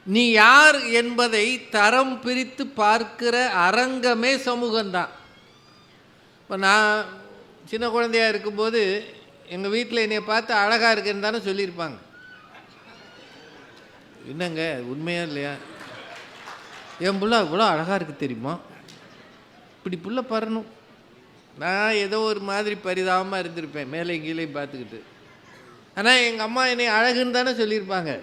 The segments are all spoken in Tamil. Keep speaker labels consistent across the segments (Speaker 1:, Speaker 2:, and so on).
Speaker 1: நீ யார் என்பதை தரம் பிரித்து பார்க்கிற அரங்கமே சமூகம்தான். இப்போ நான் சின்ன குழந்தையாக இருக்கும்போது எங்கள் வீட்டில் என்னை பார்த்து அழகாக இருக்குன்னு தானே சொல்லியிருப்பாங்க. என்னங்க உண்மையா இல்லையா? என் புள்ள இவ்வளோ அழகாக இருக்குது தெரியுமா, இப்படி புள்ள பறணும். நான் ஏதோ ஒரு மாதிரி பரிதாபமாக இருந்திருப்பேன், மேலே கீழே பார்த்துக்கிட்டு. ஆனால் எங்கள் அம்மா என்னை அழகுன்னு தானே சொல்லியிருப்பாங்க.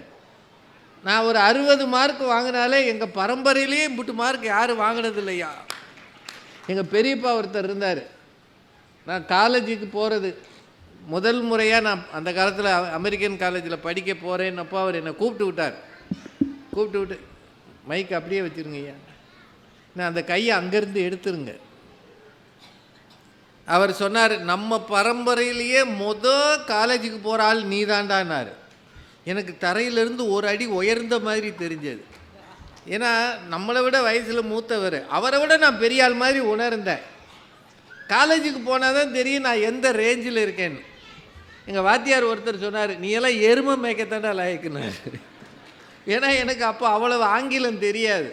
Speaker 1: நான் ஒரு 60 மார்க் வாங்கினாலே எங்கள் பரம்பரையிலேயே இம்புட்டு மார்க் யாரும் வாங்கினது இல்லையா. எங்கள் பெரியப்பா ஒருத்தர் இருந்தார். நான் காலேஜுக்கு போகிறது முதல் முறையாக நான் அந்த காலத்தில் அமெரிக்கன் காலேஜில் படிக்க போகிறேன்னப்போ அவர் என்னை கூப்பிட்டு விட்டார். கூப்பிட்டு விட்டு மைக் அப்படியே வச்சுருங்க ஐயா, நான் அந்த கையை அங்கேருந்து எடுத்துருங்க. அவர் சொன்னார், நம்ம பரம்பரையிலேயே காலேஜுக்கு போகிற ஆள் நீ தாண்டானார். எனக்கு தரையிலிருந்து ஒரு அடி உயர்ந்த மாதிரி தெரிஞ்சது. ஏன்னா நம்மளை விட வயசில் மூத்தவர், அவரை விட நான் பெரிய ஆள் மாதிரி உணர்ந்தேன். காலேஜுக்கு போனால் தான் தெரியும் நான் எந்த ரேஞ்சில் இருக்கேன்னு. எங்கள் வாத்தியார் ஒருத்தர் சொன்னார், நீ எல்லாம் எருமை மேய்க்கத்தாண்டா லாயக்குனார். ஏன்னா எனக்கு அப்போ அவ்வளவு ஆங்கிலம் தெரியாது.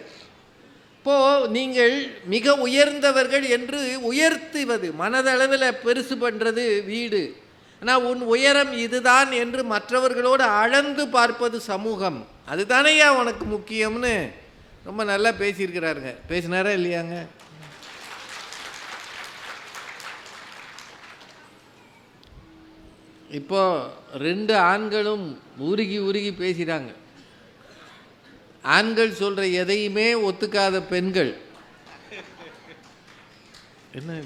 Speaker 1: இப்போது நீங்கள் மிக உயர்ந்தவர்கள் என்று உயர்த்துவது, மனதளவில் பெருசு பண்ணுறது வீடு. ஆனால் உன் உயரம் இதுதான் என்று மற்றவர்களோடு அளந்து பார்ப்பது சமூகம். அதுதானையா உனக்கு முக்கியம்னு ரொம்ப நல்லா பேசியிருக்கிறாருங்க. பேசினாரா இல்லையாங்க? இப்போ 2 ஆண்களும் உருகி உருகி பேசிட்டாங்க. ஆண்கள் சொல்கிற எதையுமே ஒத்துக்காத பெண்கள். என்ன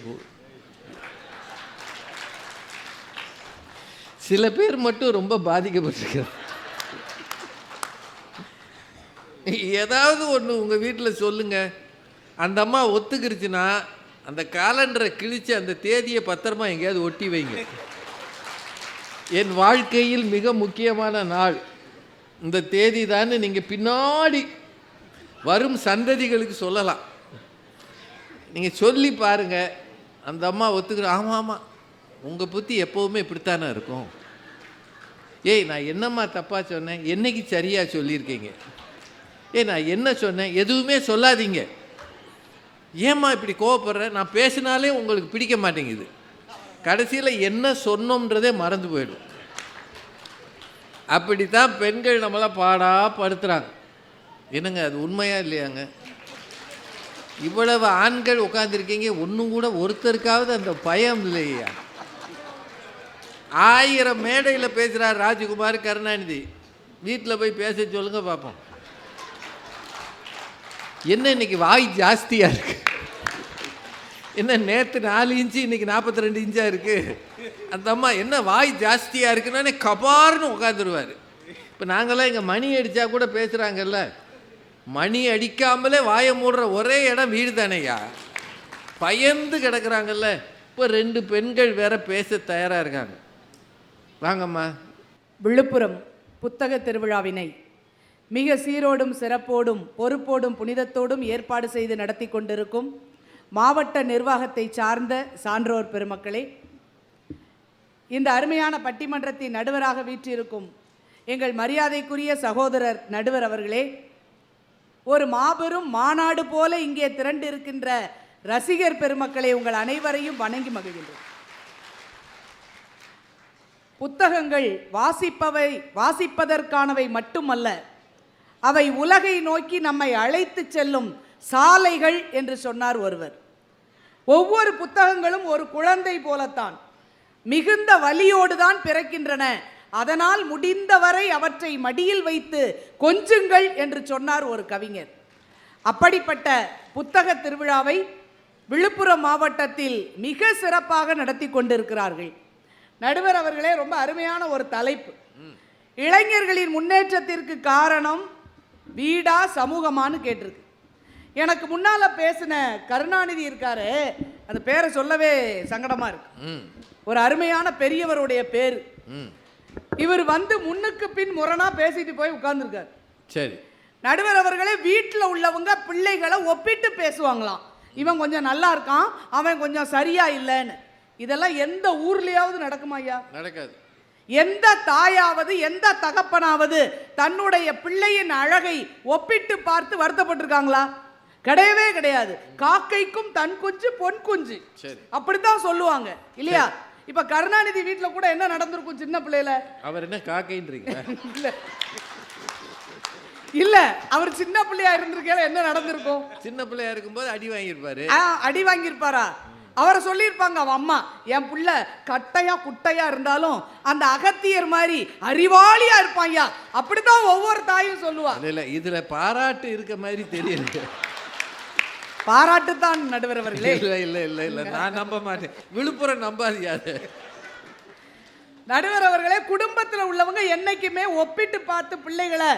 Speaker 1: சில பேர் மட்டும் ரொம்ப பாதிக்கப்பட்டிருக்கிறார். ஏதாவது ஒன்று உங்கள் வீட்டில் சொல்லுங்கள், அந்த அம்மா ஒத்துக்கிருச்சுன்னா அந்த காலண்டரை கிழித்து அந்த தேதியை பத்திரமா எங்கேயாவது ஒட்டி வைங்க. என் வாழ்க்கையில் மிக முக்கியமான நாள் இந்த தேதி தான் நீங்கள் பின்னாடி வரும் சந்ததிகளுக்கு சொல்லலாம். நீங்கள் சொல்லி பாருங்கள், அந்த அம்மா ஒத்துக்கிற. ஆமாம் ஆமாம், உங்கள் புத்தி எப்போவுமே இப்படித்தானே இருக்கும். ஏய் நான் என்னம்மா தப்பாக சொன்னேன், என்னைக்கு சரியாக சொல்லியிருக்கீங்க. நான் என்ன சொன்னேன், எதுவுமே சொல்லாதீங்க. ஏம்மா இப்படி கோவப்படுற, நான் பேசினாலே உங்களுக்கு பிடிக்க மாட்டேங்குது. கடைசியில் என்ன சொன்னோன்றதே மறந்து போயிடும். அப்படித்தான் பெண்கள் நம்மளாம் பாடாப்படுத்துகிறாங்க. என்னங்க அது உண்மையா இல்லையாங்க? இவ்வளவு ஆண்கள் உட்காந்துருக்கீங்க, ஒன்றும் கூட ஒருத்தருக்காவது அந்த பயம் இல்லையா? 1000 மேடையில் பேசுகிறார் ராஜகுமார் கருணாநிதி. வீட்டில் போய் பேச சொல்லுங்க பார்ப்போம். என்ன இன்னைக்கு வாய் ஜாஸ்தியாக இருக்கு, என்ன நேற்று 4 இன்ச்சு இன்னைக்கு 42 இன்ச்சாக இருக்குது. அந்த அம்மா என்ன வாய் ஜாஸ்தியாக இருக்குன்னு கபார்னு உட்காந்துருவார். இப்போ நாங்கள்லாம் இங்கே மணி அடித்தா கூட பேசுகிறாங்கல்ல, மணி அடிக்காமலே வாயை மூடுற ஒரே இடம் வீடு தானேயா. பயந்து கிடக்குறாங்கல்ல. இப்போ 2 பெண்கள் வேற பேச தயாராக இருக்காங்க. வாங்கம்மா.
Speaker 2: விழுப்புரம் புத்தக திருவிழாவினை மிக சீரோடும் சிறப்போடும் பொறுப்போடும் புனிதத்தோடும் ஏற்பாடு செய்து நடத்தி கொண்டிருக்கும் மாவட்ட நிர்வாகத்தை சார்ந்த சான்றோர் பெருமக்களே, இந்த அருமையான பட்டிமன்றத்தின் நடுவராக வீற்றிருக்கும் எங்கள் மரியாதைக்குரிய சகோதரர் நடுவர் அவர்களே, ஒரு மாபெரும் மாநாடு போல இங்கே திரண்டிருக்கின்ற ரசிகர் பெருமக்களே, உங்கள் அனைவரையும் வணங்கி மகிழ்கின்றோம். புத்தகங்கள் வாசிப்பதற்கானவை மட்டுமல்ல, அவை உலகை நோக்கி நம்மை அழைத்து செல்லும் சாலைகள் என்று சொன்னார் ஒருவர். ஒவ்வொரு புத்தகங்களும் ஒரு குழந்தை போலத்தான், மிகுந்த வலியோடு தான் பிறக்கின்றன. அதனால் முடிந்தவரை அவற்றை மடியில் வைத்து கொஞ்சுங்கள் என்று சொன்னார் ஒரு கவிஞர். அப்படிப்பட்ட புத்தக திருவிழாவை விழுப்புரம் மாவட்டத்தில் மிக சிறப்பாக நடத்தி கொண்டிருக்கிறார்கள். நடுவர் அவர்களே, ரொம்ப அருமையான ஒரு தலைப்பு. இளைஞர்களின் முன்னேற்றத்திற்கு காரணம் வீடா சமூகமானு கேட்டிருக்கு. எனக்கு முன்னால பேசின கருணாநிதி இருக்காரு, அந்த பேரை சொல்லவே சங்கடமா இருக்கு. ஒரு அருமையான பெரியவருடைய பேர். இவர் வந்து முன்னுக்கு பின் முரணா பேசிட்டு போய் உட்கார்ந்துருக்காரு.
Speaker 1: சரி.
Speaker 2: நடுவர் அவர்களே, வீட்டில் உள்ளவங்க பிள்ளைகளை ஒப்பிட்டு பேசுவாங்களாம். இவன் கொஞ்சம் நல்லா இருக்கான், அவன் கொஞ்சம் சரியா இல்லைன்னு. இதெல்லாம் எந்த ஊர்லயாவது நடக்குமா ஐயா?
Speaker 1: நடக்காது.
Speaker 2: எந்த தாயாவது எந்த தகப்பனாவது தன்னுடைய பிள்ளையின் அழகை ஒப்பிட்டு பார்த்து வருத்தப்பட்டிருக்காங்களா? கிடையவே கிடையாது. காக்கைக்கும் தன் குஞ்சு பொன் குஞ்சு, அப்படித்தான் சொல்லுவாங்க இல்லையா? இப்ப கருணாநிதி வீட்டுல கூட என்ன நடந்திருக்கும் சின்ன பிள்ளையில? அவர் என்ன காக்கைன்றீங்க? இல்ல, அவர் சின்ன பிள்ளையா இருந்திருக்கேன், என்ன நடந்திருக்கும்? சின்ன பிள்ளையா இருக்கும்போது அடி வாங்கியிருப்பாரு. அடி வாங்கியிருப்பாரா? அவரை சொல்லியிருப்பாங்க அவன் அம்மா, என் புள்ள கட்டையா குட்டையா இருந்தாலும் அந்த அகத்தியர் மாதிரி அறிவாளியா இருப்பாங்க. அப்படித்தான் ஒவ்வொரு தாயும் சொல்லுவா. இல்ல இதுல பாராட்டு இருக்க மாதிரி தெரியல. பாராட்டு தான் நடுவர் அவர்களே. இல்ல இல்ல இல்ல இல்ல, நான் நம்ப மாட்டேன். விழுப்புரம் நம்பாதியாது. நடுவர் அவர்களே, குடும்பத்தில் உள்ளவங்க என்னைக்குமே ஒப்பிட்டு பார்த்து பிள்ளைகளை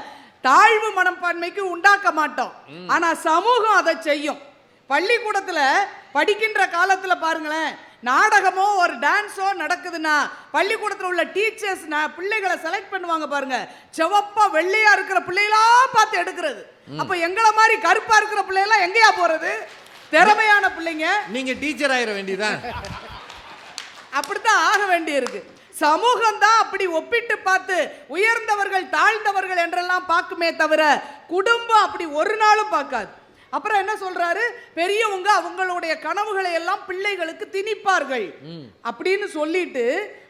Speaker 2: தாழ்வு மனப்பான்மைக்கு உண்டாக்க மாட்டோம். ஆனா சமூகம் அதை செய்யும். பள்ளிக்கூடத்துல படிக்கின்ற காலத்துல பாருங்களேன், நாடகமோ ஒரு டான்ஸோ நடக்குதுன்னா பள்ளிக்கூடத்தில் உள்ள டீச்சர்ஸ் பிள்ளைகளை செலக்ட் பண்ணுவாங்க பாருங்க. செவப்பா வெள்ளையா இருக்கிற பிள்ளைகளா பார்த்து எடுக்கிறது. அப்ப எங்களை மாதிரி கருப்பா இருக்கிற பிள்ளைகளா எங்கேயா போறது? திறமையான பிள்ளைங்க. நீங்க டீச்சர் ஆயிர வேண்டியதான். அப்படித்தான் ஆக வேண்டி இருக்கு. சமூகம் தான் அப்படி ஒப்பிட்டு பார்த்து உயர்ந்தவர்கள் தாழ்ந்தவர்கள் என்றெல்லாம் பார்க்குமே தவிர குடும்பம் அப்படி ஒரு நாளும் பார்க்காது. அப்புறம் என்ன சொல்றாரு? பெரியவங்க அவங்களுடைய கனவுகளை எல்லாம் பிள்ளைகளுக்கு திணிப்பார்கள் அப்படின்னு சொல்லிட்டு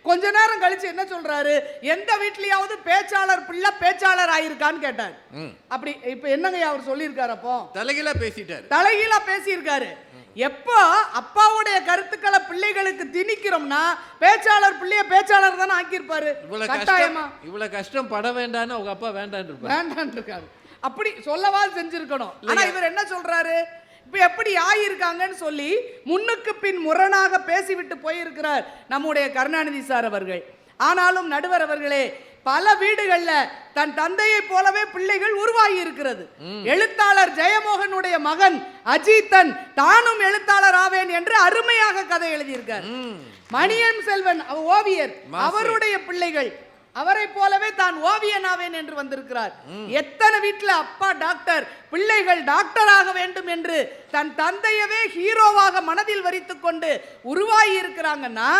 Speaker 2: கொஞ்ச நேரம் கழிச்சு என்ன சொல்றாரு? எந்த வீட்லயாவது பேச்சாளர் பிள்ளை பேச்சாளர் ஆயிருக்கான்னு கேட்டார். அப்படி இப்ப என்னங்க அவர் சொல்லியிருக்காரு? அப்போ தலைகீழா பேசிட்டாரு. தலைகீழா பேசியிருக்காரு. எப்போ அப்பாவுடைய கருத்துக்களை பிள்ளைகளுக்கு திணிக்கிறோம்னா பேச்சாளர் பிள்ளைய பேச்சாளர் தானே ஆக்கியிருப்பாரு. கட்டாயமா இவ்வளவு கஷ்டம் பட வேண்டான்னு அவங்க அப்பா வேண்டான்னு இருக்காரு. அப்படி சொல்லவா செஞ்சிருக்கணும். ஆனா இவர் என்ன சொல்றாரு? இப்ப எப்படி ஆயிருக்காங்கன்னு சொல்லி முன்னுக்கு பின் முரணாக பேசிவிட்டு போயிருக்கிறார் நம்முடைய கருணாநிதி சார் அவர்கள். ஆனாலும் நடுவர் அவர்களே, பல வீடுகள்ல தன் தந்தையை போலவே பிள்ளைகள் உருவாகி இருக்கிறது. எழுத்தாளர் ஜெயமோகனுடைய மகன் அஜித்தன் தானும் எழுத்தாளர் ஆவேன் என்று அருமையாக கதை எழுதியிருக்கார். மணியன் செல்வன் ஓவியர், அவருடைய பிள்ளைகள் அவரை போலவே தான் ஓவியனாவேன் என்று வந்திருக்கிறார். எத்தனை வீட்டில் அப்பா டாக்டர், பிள்ளைகள் டாக்டர் ஆக வேண்டும் என்று தன் தந்தையவே ஹீரோவாக மனதில் வரித்துக் கொண்டு உருவாகி இருக்கிறாங்கன்னா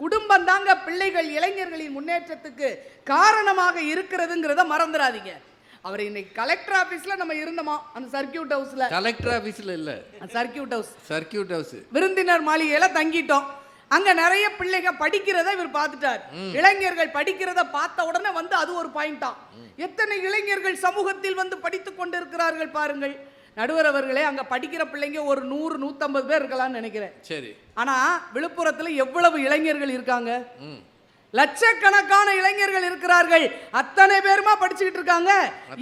Speaker 2: குடும்பம் தாங்க பிள்ளைகள் இளைஞர்களின் முன்னேற்றத்துக்கு காரணமாக இருக்கிறதுங்கிறத மறந்துடாதீங்க. அவர் இன்னைக்கு கலெக்டர் ஆபீஸ்ல நம்ம இருந்தோமா, அந்த சர்க்கியூட் ஹவுஸ்ல. கலெக்டர் ஆபீஸ்ல இல்ல, சர்க்கியூட் ஹவுஸ் விருந்தினர் மாளிகையில தங்கிட்டோம். அங்க நிறைய பிள்ளைங்க படிக்கிறத இவர் பார்த்துட்டார். இளைஞர்கள் படிக்கிறத பார்த்த உடனே வந்து அது ஒரு பாயிண்டா. எத்தனை இளைஞர்கள் சமூகத்தில் வந்து படித்துக் கொண்டிருக்கிறார்கள் பாருங்கள். நடுவர் அவர்களே, அங்க படிக்கிற பிள்ளைங்க ஒரு 100-150 பேர் இருக்கலாம்னு நினைக்கிறேன். சரி. ஆனா விழுப்புரத்துல எவ்வளவு இளைஞர்கள் இருக்காங்க? லட்சக்கணக்கான இளைஞர்கள் இருக்கிறார்கள். அத்தனை பேருமா படிச்சுக்கிட்டு இருக்காங்க.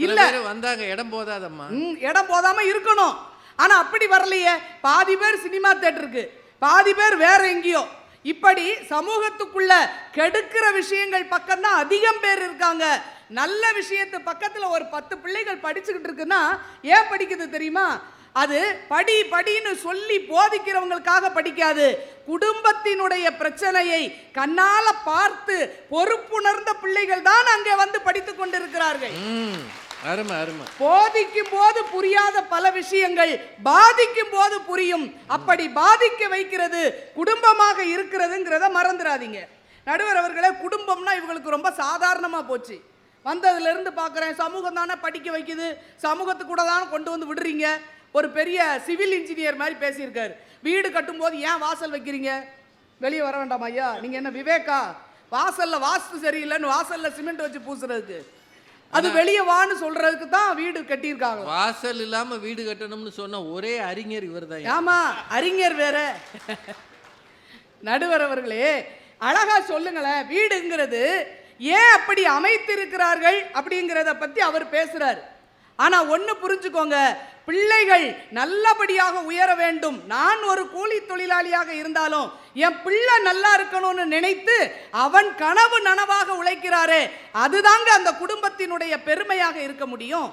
Speaker 2: இல்ல வந்தாங்க, இடம் போதாதம்மா. இடம் போதாம இருக்கணும். ஆனா அப்படி வரலையே. பாதி பேர் சினிமா தியேட்டருக்கு, பாதி பேர் வேற எங்கேயோ. இப்படி சமூகத்துக்குள்ள கெடுக்கிற விஷயங்கள் பக்கம் தான் அதிகம் பேர் இருக்காங்க. நல்ல விஷயத்து பக்கத்துல ஒரு 10 பிள்ளைகள் படிச்சுக்கிட்டு இருக்குன்னா ஏன் படிக்குது தெரியுமா? அது படின்னு சொல்லி போதிக்கிறவங்களுக்காக படிக்காது. குடும்பத்தினுடைய பிரச்சனையை கண்ணால பார்த்து பொறுப்புணர்ந்த பிள்ளைகள் தான் அங்கே வந்து படித்துக் கொண்டிருக்கிறார்கள். போதிக்கும் போது புரியாத பல விஷயங்கள் பாதிக்கும் போது புரியும். அப்படி பாதிக்க வைக்கிறது குடும்பமாக இருக்கிறதுங்கிறத மறந்துடாதீங்க. நடுவர் அவர்களே, குடும்பம்னா இவங்களுக்கு ரொம்ப சாதாரணமா போச்சு. வந்ததுல இருந்து பார்க்குறேன், சமூகம் தானே படிக்க வைக்குது, சமூகத்துக்கு கூட தானே கொண்டு வந்து விடுறீங்க. ஒரு பெரிய சிவில் இன்ஜினியர் மாதிரி பேசியிருக்காரு. வீடு கட்டும் போது ஏன் வாசல் வைக்கிறீங்க? வெளியே வர வேண்டாம் ஐயா, நீங்க என்ன விவேகா? வாசல்ல வாஸ்து சரியில்லைன்னு வாசல்ல சிமெண்ட் வச்சு பூசுறதுக்கு, அது வெளியே வான்னு சொல்றதுக்கு தான் வீடு கட்டியிருக்காங்க. வாசல் இல்லாம வீடு கட்டணும்னு சொன்ன ஒரே அறிஞர் இவர் தான். ஆமா, அறிஞர் வேற. நடுவர் அவர்களே, அழகா சொல்லுங்களேன். வீடுங்கிறது ஏன் அப்படி அமைத்திருக்கிறார்கள் அப்படிங்கிறத பத்தி அவர் பேசுறார். ஆனா ஒன்னு புரிஞ்சுக்கோங்க, பிள்ளைகள் நல்லபடியாக உயர வேண்டும். நான் ஒரு கூலி தொழிலாளியாக இருந்தாலும் என் பிள்ளை நல்லா இருக்கணும்னு நினைத்து அவன் கனவு நனவாக உழைக்கிறாரே, அதுதாங்க அந்த குடும்பத்தினுடைய பெருமையாக இருக்க முடியும்.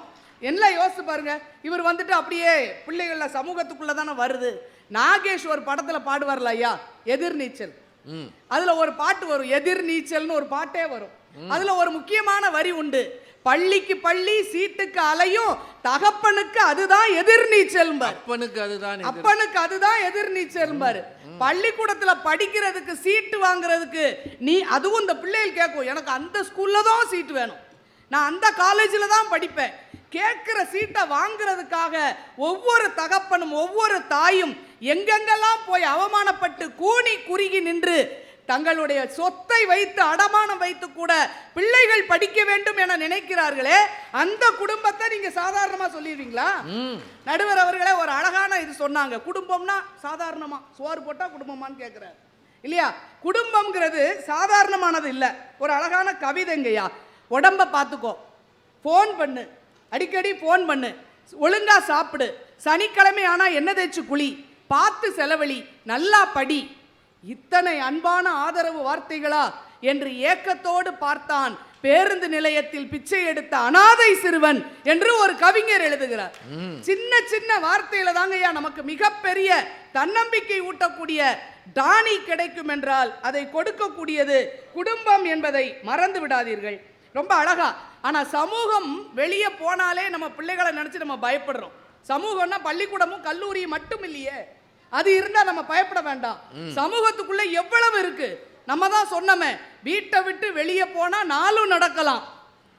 Speaker 2: என்ன யோசிச்சு பாருங்க. இவர் வந்துட்டு அப்படியே பிள்ளைகள சமூகத்துக்குள்ள தானே வருது. நாகேஷ் ஒரு படத்துல பாடுவார்ல ஐயா, எதிர்நீச்சல். அதுல ஒரு பாட்டு வரும், எதிர்நீச்சல்னு ஒரு பாட்டே வரும். அதுல ஒரு முக்கியமான வரி உண்டு. பள்ளிக்கு பள்ளி சீட்டுக்கு அலையும் தகப்பனுக்கு அதுதான் எதிர்நீச்சல். அப்பனுக்கு அதுதான் எதிர்நீச்சல். பள்ளிக்கூடத்துல படிக்கிறதுக்கு சீட்டு வாங்குறதுக்கு நீ அதுவும் இந்த பிள்ளைகள் கேட்கும், எனக்கு அந்த ஸ்கூல்ல தான் சீட்டு வேணும், நான் அந்த காலேஜில் தான் படிப்பேன். கேட்கிற சீட்டை வாங்குறதுக்காக ஒவ்வொரு தகப்பனும் ஒவ்வொரு தாயும் எங்கெங்கெல்லாம் போய் அவமானப்பட்டு கூனி குறுகி நின்று தங்களுடைய சொத்தை வைத்து அடமானம் வைத்து கூட பிள்ளைகள் படிக்க வேண்டும் என நினைக்கிறார்களே, அந்த குடும்பத்தை நீங்க சாதாரணமா சொல்லிடுவீங்களா? நடுவர் அவர்களே ஒரு அழகான இது சொன்னாங்க, குடும்பம்னா சாதாரணமா சோறு போட்டா குடும்பமான்னு கேட்கிறார் இல்லையா? குடும்பம்ங்கிறது சாதாரணமானது இல்லை. ஒரு அழகான கவிதைங்கய்யா, உடம்ப பார்த்துக்கோ, ஃபோன் பண்ணு, அடிக்கடி ஃபோன் பண்ணு, ஒழுங்கா சாப்பிடு, சனிக்கிழமை ஆனா என்ன தேய்ச்சி குளி, பார்த்து செலவழி, நல்லா படி. இத்தனை அன்பான ஆதரவு வார்த்தைகளா என்று ஏக்கத்தோடு பார்த்தான் பேருந்து நிலையத்தில் பிச்சை எடுத்த அனாதை சிறுவன் என்று ஒரு கவிஞர் எழுதுகிறார். சின்ன சின்ன வார்த்தையில தாங்கய்யா நமக்கு மிகப்பெரிய தன்னம்பிக்கை ஊட்டக்கூடிய டானி கிடைக்கும் என்றால் அதை கொடுக்கக்கூடியது குடும்பம் என்பதை மறந்து விடாதீர்கள். ரொம்ப அழகா. ஆனா சமூகம் வெளியே போனாலே நம்ம பிள்ளைகளை நினைச்சு நம்ம பயப்படுறோம். சமூகம்னா பள்ளிக்கூடமும் கல்லூரியும் மட்டும் இல்லையே, அது இருந்தா நம்ம பயப்பட வேண்டாம். சமூகத்துக்குள்ள எவ்வளவு இருக்கு. நம்ம தான் சொன்னோமே, வீட்டை விட்டு வெளியே போனா நாளும் நடக்கலாம்,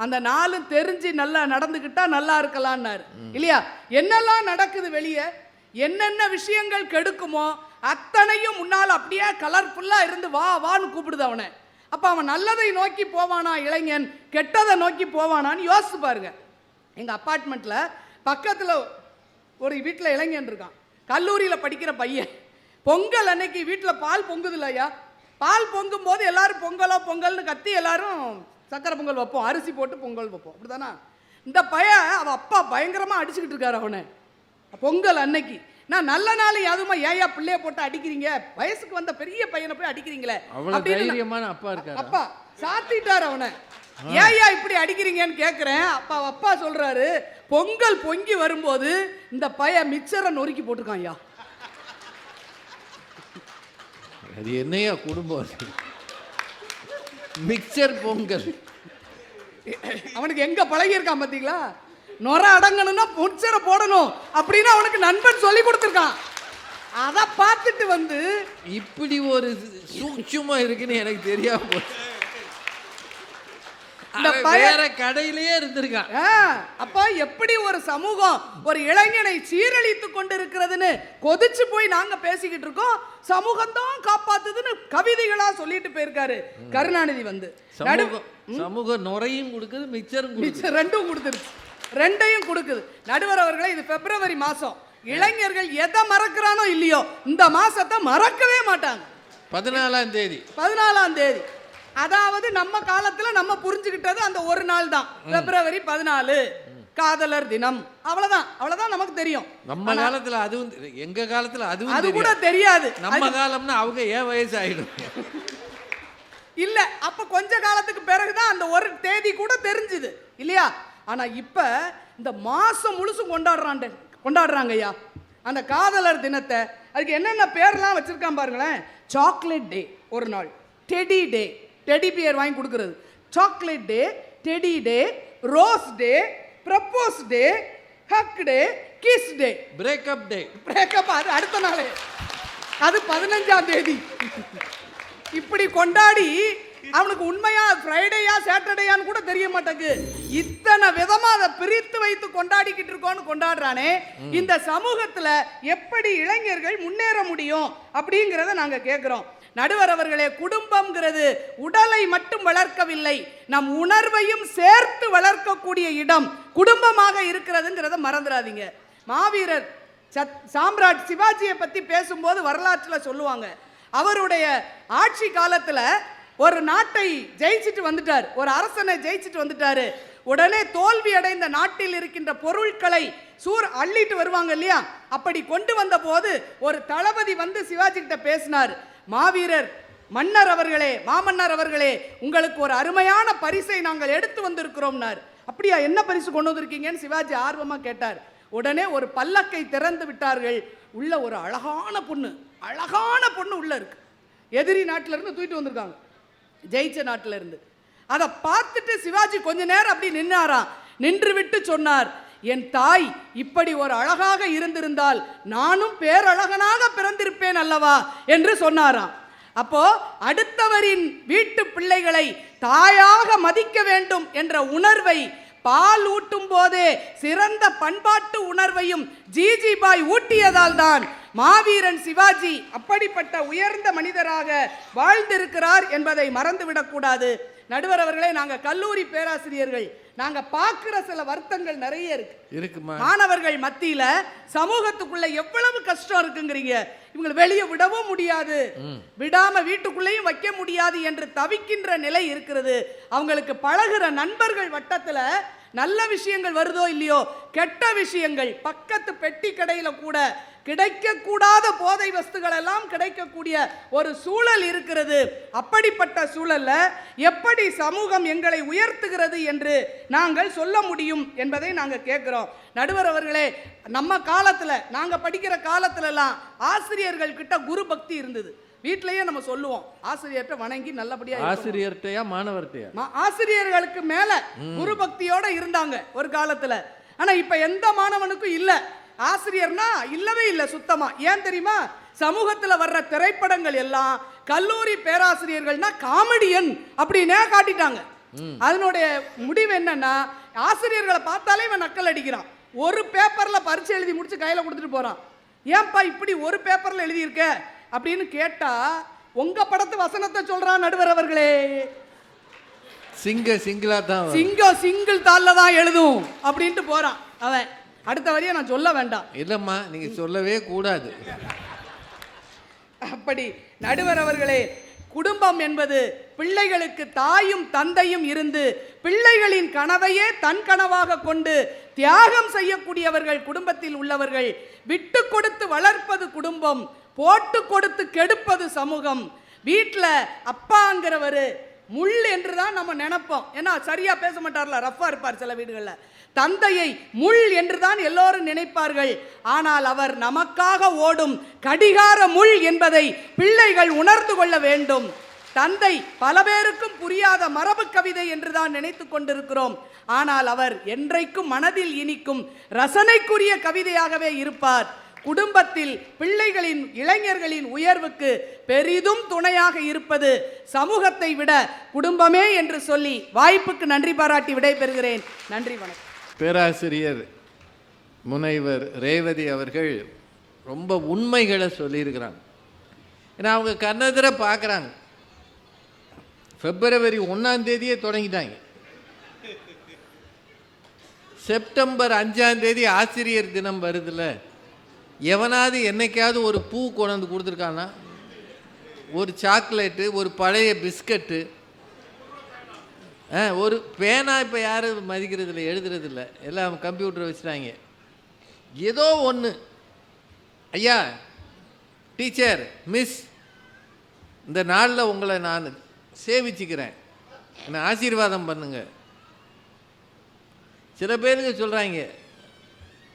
Speaker 2: அந்த நாளும் தெரிஞ்சு நல்லா நடந்துக்கிட்டா நல்லா இருக்கலாம்னாரு இல்லையா? என்னெல்லாம் நடக்குது வெளியே, என்னென்ன விஷயங்கள் கெடுக்குமோ அத்தனையும் முன்னால் அப்படியே கலர்ஃபுல்லா இருந்து வா வான்னு கூப்பிடுது அவனை. அப்ப அவன் நல்லதை நோக்கி போவானா இளைஞன், கெட்டதை நோக்கி போவானான்னு யோசிச்சு பாருங்க. எங்க அப்பார்ட்மெண்ட்ல பக்கத்துல ஒரு வீட்டில் இளைஞன் இருக்கான், கல்லூரியில் படிக்கிற பையன். பொங்கல் அன்னைக்கு வீட்டில் பால் பொங்குது இல்லையா? பால் பொங்கும் போது எல்லாரும் பொங்கலோ பொங்கல்னு கத்தி எல்லாரும் சக்கரை பொங்கல் வைப்போம், அரிசி போட்டு பொங்கல் வைப்போம், அப்படிதானா? இந்த பையன் அவன் அப்பா பயங்கரமாக அடிச்சுக்கிட்டு இருக்காரு அவனை பொங்கல் அன்னைக்கு. நான் நல்ல நாள் அதுமா ஏயா பிள்ளைய போட்டு அடிக்கிறீங்க, வயசுக்கு வந்த பெரிய பையனை போய் அடிக்கிறீங்களே அப்படின்னு அப்பா சாத்திட்டார் அவனை. ஏயா இப்படி அடிக்கிறீங்கன்னு கேட்கிறேன். அப்பா சொல்றாரு, பொங்கல் பொங்கி வரும்போது இந்த பையன் மிச்சரை நொறுக்கி போட்டுருக்கான் ஐயா.
Speaker 1: அது என்னையா குடும்பம், மிக்சர் பொங்கல்.
Speaker 2: அவனுக்கு எங்க பழகி இருக்கான் பாத்தீங்களா? நொர அடங்கணும்னா மிக்சரை போடணும் அப்படின்னு அவனுக்கு நண்பன் சொல்லி கொடுத்துருக்கான். அதை பார்த்துட்டு வந்து
Speaker 1: இப்படி ஒரு சூட்சுமா இருக்குன்னு எனக்கு தெரியாம போச்சு. வேற கடையிலேயே இருந்திருக்கான்.
Speaker 2: அப்ப எப்படி ஒரு சமூகம் ஒரு இளைஞனை சீரழித்து கொண்டிருக்கிறதுன்னு கொதிச்சு போய் நாங்க பேசிக்கிட்டு இருக்கோம். சமூகம் தான் காப்பாத்துதுன்னு கவிதைகளா சொல்லிட்டு போயிருக்காரு கருணாநிதி. வந்து
Speaker 1: சமூக நுரையும் கொடுக்குது, மிக்சரும்
Speaker 2: ரெண்டும் கொடுத்துருச்சு, ரெண்டையும் கொடுக்குது. நடுவர் அவர்களே, இது பிப்ரவரி மாசம். இளைஞர்கள் எதை மறக்கிறானோ இல்லையோ இந்த மாசத்தை மறக்கவே மாட்டாங்க.
Speaker 1: 14ஆம்
Speaker 2: தேதி, அதாவது நம்ம காலத்துல நம்ம புரிஞ்சுக்கிட்டது அந்த ஒரு நாள் தான், பிப்ரவரி 14 காதலர் தினம். அவ்வளவுதான் நமக்கு தெரியும்.
Speaker 1: நம்ம காலத்துல அதுவும், எங்க காலத்துல
Speaker 2: அது கூட தெரியாது.
Speaker 1: நம்ம காலம்னா அவங்க ஏன் வயசு ஆயிடும்
Speaker 2: இல்ல, அப்ப கொஞ்ச காலத்துக்கு பிறகுதான் அந்த ஒரு தேதி கூட தெரிஞ்சுது இல்லையா? ஆனா இப்ப இந்த மாசம் முழுசும் கொண்டாடுறாங்க ஐயா அந்த காதலர் தினத்தை. அதுக்கு என்னென்ன பேர்லாம் வச்சிருக்கான் பாருங்களேன். சாக்லேட் டே ஒரு நாள், டெடி டே, டெடி பியர் வாங்கி கொடுக்கறது, chocolate day, teddy day, rose day, propose day, hug day, kiss day,
Speaker 1: breakup day.
Speaker 2: அது அடுத்த நாளே, அது 15ஆம் தேதி. இப்படி கொண்டாடி அவனுக்கு உண்மையா ஃப்ரைடேயா சாட்டர்டேயான்னு கூட தெரிய மாட்டேங்குது. இத்தனை விதமா அதை பிரித்து வைத்து கொண்டாடிக்கிட்டு இருக்கோன்னு கொண்டாடுறானே. இந்த சமூகத்துல எப்படி இளைஞர்கள் முன்னேற முடியும் அப்படிங்கிறத நாங்க கேட்கிறோம். நடுவர் அவர்களே, குடும்பம்ங்கிறது உடலை மட்டும் வளர்க்கவில்லை, நம் உணர்வையும் சேர்த்து வளர்க்கக்கூடிய இடம் குடும்பமாக இருக்கிறதுங்கிறத மறந்துடாதீங்க. மாவீரர் சாம்ராட் சிவாஜியை பத்தி பேசும்போது வரலாற்றில் சொல்லுவாங்க, அவருடைய ஆட்சி காலத்துல ஒரு நாட்டை ஜெயிச்சுட்டு வந்துட்டார், ஒரு அரசனை ஜெயிச்சுட்டு வந்துட்டாரு. உடனே தோல்வி அடைந்த நாட்டில் இருக்கின்ற பொருட்களை அள்ளிட்டு வருவாங்க இல்லையா? அப்படி கொண்டு வந்த போது ஒரு தளபதி வந்து சிவாஜி கிட்ட பேசினார், மாவீரர் மன்னர் அவர்களே, மாமன்னர் அவர்களே, உங்களுக்கு ஒரு அருமையான பரிசை நாங்கள் எடுத்து வந்திருக்கிறோம்னார். அப்படியா, என்ன பரிசு கொண்டு வந்திருக்கீங்கன்னு சிவாஜி ஆர்வமா கேட்டார். உடனே ஒரு பல்லக்கை திறந்து விட்டார்கள். உள்ள ஒரு அழகான பொண்ணு உள்ள இருக்கு. எதிரி நாட்டில இருந்து தூக்கிட்டு வந்திருக்காங்க, ஜெயிச்ச நாட்டில இருந்து. அதை பார்த்துட்டு சிவாஜி கொஞ்ச நேரம் அப்படி நின்னாராம். நின்று விட்டு சொன்னார், என் தாய் இப்படி ஒரு அழகாக இருந்திருந்தால் நானும் பேரழகனாக பிறந்திருப்பேன் அல்லவா என்று சொன்னாராம். அப்போ அடுத்தவரின் வீட்டு பிள்ளைகளை தாயாக மதிக்க வேண்டும் என்ற உணர்வை பால் ஊட்டும் போதே சிறந்த பண்பாட்டு உணர்வையும் ஜிஜிபாய் ஊட்டியதால் தான் மாவீரன் சிவாஜி அப்படிப்பட்ட உயர்ந்த மனிதராக வாழ்ந்திருக்கிறார் என்பதை மறந்துவிடக்கூடாது. நடுவர் அவர்களே, நாங்கள் கல்லூரி பேராசிரியர்கள், நாங்க பார்க்கிற சில வருத்தங்கள் நிறைய இருக்கு. மாணவர்கள் மத்தியில சமூகத்துக்குள்ள எவ்வளவு கஷ்டம் இருக்குங்கிறீங்க. இவங்களை வெளியே விடவும் முடியாது, விடாம வீட்டுக்குள்ளேயும் வைக்க முடியாது என்று தவிக்கின்ற நிலை இருக்கிறது. அவங்களுக்கு பழகுற நண்பர்கள் வட்டத்துல நல்ல விஷயங்கள் வருதோ இல்லையோ, கெட்ட விஷயங்கள் பக்கத்து பெட்டி கடையில கூட கிடைக்கக்கூடாத போதை வஸ்துகள் எல்லாம் கிடைக்கக்கூடிய ஒரு சூழல் இருக்கிறது. அப்படிப்பட்ட சூழல்ல எப்படி சமூகம் எங்களை உயர்த்துகிறது என்று நாங்கள் சொல்ல முடியும் என்பதை நாங்கள் கேட்கிறோம். நடுவர் அவர்களே, நம்ம காலத்துல, நாங்க படிக்கிற காலத்துலலாம் ஆசிரியர்கள் கிட்ட குரு பக்தி இருந்தது. வீட்டிலேயே நம்ம சொல்லுவோம், ஆசிரியர்கிட்ட வணங்கி நல்லபடியா.
Speaker 1: ஆசிரியர்கிட்டயா மாணவர்கிட்டயா?
Speaker 2: ஆசிரியர்களுக்கு மேல குரு பக்தியோட இருந்தாங்க ஒரு காலத்துல. ஆனா இப்ப எந்த மாணவனுக்கும் இல்ல. ஆசிரியர்னா இல்லவே இல்லை சுத்தமா. ஏன் தெரியுமா? சமூகத்துல வர்ற திரைப்படங்கள் எல்லாம் கல்லூரி பேராசிரியர்கள்னா காமெடியன் அப்படின்னே காட்டிட்டாங்க. அதனுடைய முடிவு என்னன்னா, ஆசிரியர்களை பார்த்தாலே இவன் நக்கல் அடிக்கிறான். ஒரு பேப்பர்ல பரீட்சை எழுதி முடிச்சு கையில கொடுத்துட்டு போறான். ஏன்பா இப்படி ஒரு பேப்பர்ல எழுதியிருக்க அப்படின்னு கேட்டா, உங்க படத்து வசனத்தை சொல்றான் நடுவர் அவர்களே. சிங்கம் சிங்கிள் தாள்ல தான் எழுதும் அப்படின்ட்டு போறான் அவன். அடுத்த வரைய நான் சொல்ல வேண்டாம்.
Speaker 1: இல்லம்மா, நீங்க சொல்லவே கூடாது.
Speaker 2: அப்படி நடுவர் அவர்களே, குடும்பம் என்பது பிள்ளைகளுக்கு தாயும் தந்தையும் இருந்து பிள்ளைகளின் கனவையே தன் கனவாக கொண்டு தியாகம் செய்யக்கூடியவர்கள் குடும்பத்தில் உள்ளவர்கள். விட்டு கொடுத்து வளர்ப்பது குடும்பம், போட்டு கொடுத்து கெடுப்பது சமூகம். வீட்டில் அப்பாங்கிறவர் முள் என்று தான் நம்ம நினைப்போம். ஏன்னா சரியா பேச மாட்டார்ல, ரஃபா இருப்பார் சில வீடுகளில். தந்தையை முள் என்றுதான் எல்லோரும் நினைப்பார்கள். ஆனால் அவர் நமக்காக ஓடும் கடிகார முள் என்பதை பிள்ளைகள் உணர்ந்து கொள்ள வேண்டும். தந்தை பல பேருக்கும் புரியாத மரபு கவிதை என்றுதான் நினைத்து கொண்டிருக்கிறோம். ஆனால் அவர் என்றைக்கும் மனதில் இனிக்கும் ரசனைக்குரிய கவிதையாகவே இருப்பார். குடும்பத்தில் பிள்ளைகளின் இளைஞர்களின் உயர்வுக்கு பெரிதும் துணையாக இருப்பது சமூகத்தை விட குடும்பமே என்று சொல்லி வாய்ப்புக்கு நன்றி பாராட்டி விடைபெறுகிறேன். நன்றி, வணக்கம்.
Speaker 1: பேராசிரியர் முனைவர் ரேவதி அவர்கள் ரொம்ப உண்மைகளை சொல்லியிருக்கிறாங்க. ஏன்னா அவங்க கண்ணெதிர பார்க்குறாங்க. February 1 தொடங்கிட்டாங்க. செப்டம்பர் 5 ஆசிரியர் தினம் வருதுல்ல, எவனாவது என்னைக்காவது ஒரு பூ கொண்டு கொடுத்துருக்கானா? ஒரு சாக்லேட்டு, ஒரு பழைய பிஸ்கட்டு, ஒரு பேனா இப்போ யாரும் மதிக்கிறது இல்லை, எழுதுறது இல்லை, எல்லாம் கம்ப்யூட்டர் வச்சுட்டாங்க. ஏதோ ஒன்று, ஐயா டீச்சர் மிஸ், இந்த நாளில் உங்களை நான் சேவிச்சுக்கிறேன், என்னை ஆசீர்வாதம் பண்ணுங்க. சில பேருக்கு சொல்கிறாங்க,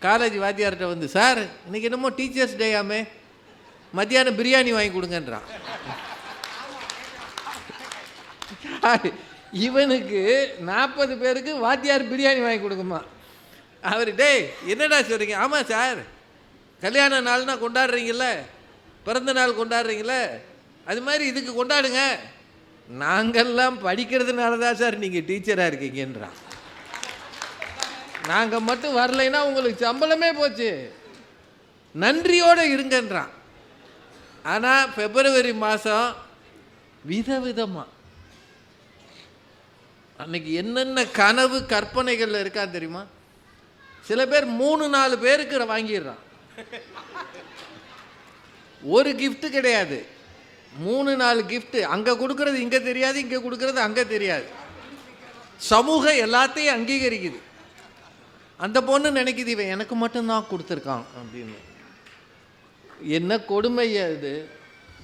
Speaker 1: காலேஜ் வாத்தியார்கிட்ட வந்து, சார் இன்னைக்கு என்னமோ டீச்சர்ஸ் டேயாமே, மத்தியானம் பிரியாணி வாங்கி கொடுங்கன்றான். இவனுக்கு 40 பேருக்கு வாத்தியார் பிரியாணி வாங்கி கொடுக்குமா? அவர், டே என்னடா சொல்கிறீங்க? ஆமாம் சார், கல்யாண நாள்னா கொண்டாடுறீங்கள, பிறந்த நாள் கொண்டாடுறீங்கள, அது மாதிரி இதுக்கு கொண்டாடுங்க. நாங்கள்லாம் படிக்கிறதுனால தான் சார் நீங்கள் டீச்சராக இருக்கீங்கன்றான். நாங்கள் மட்டும் வரலைன்னா உங்களுக்கு சம்பளமே போச்சு, நன்றியோடு இருங்கன்றான். ஆனால் February மாதம் விதவிதமாக அன்னைக்கு என்னென்ன கனவு கற்பனைகள் இருக்கான்னு தெரியுமா? சில பேர் 3-4 பேருக்கு வாங்கிடுறான். ஒரு கிஃப்ட் கிடையாது, 3-4 கிஃப்ட். அங்கே கொடுக்கறது இங்கே தெரியாது, இங்கே கொடுக்கறது அங்கே தெரியாது. சமூகம் எல்லாத்தையும் அங்கீகரிக்குது. அந்த பொண்ணு நினைக்குது, இவன் எனக்கு மட்டும்தான் கொடுத்துருக்கான் அப்படின்னு. என்ன கொடுமையா இது?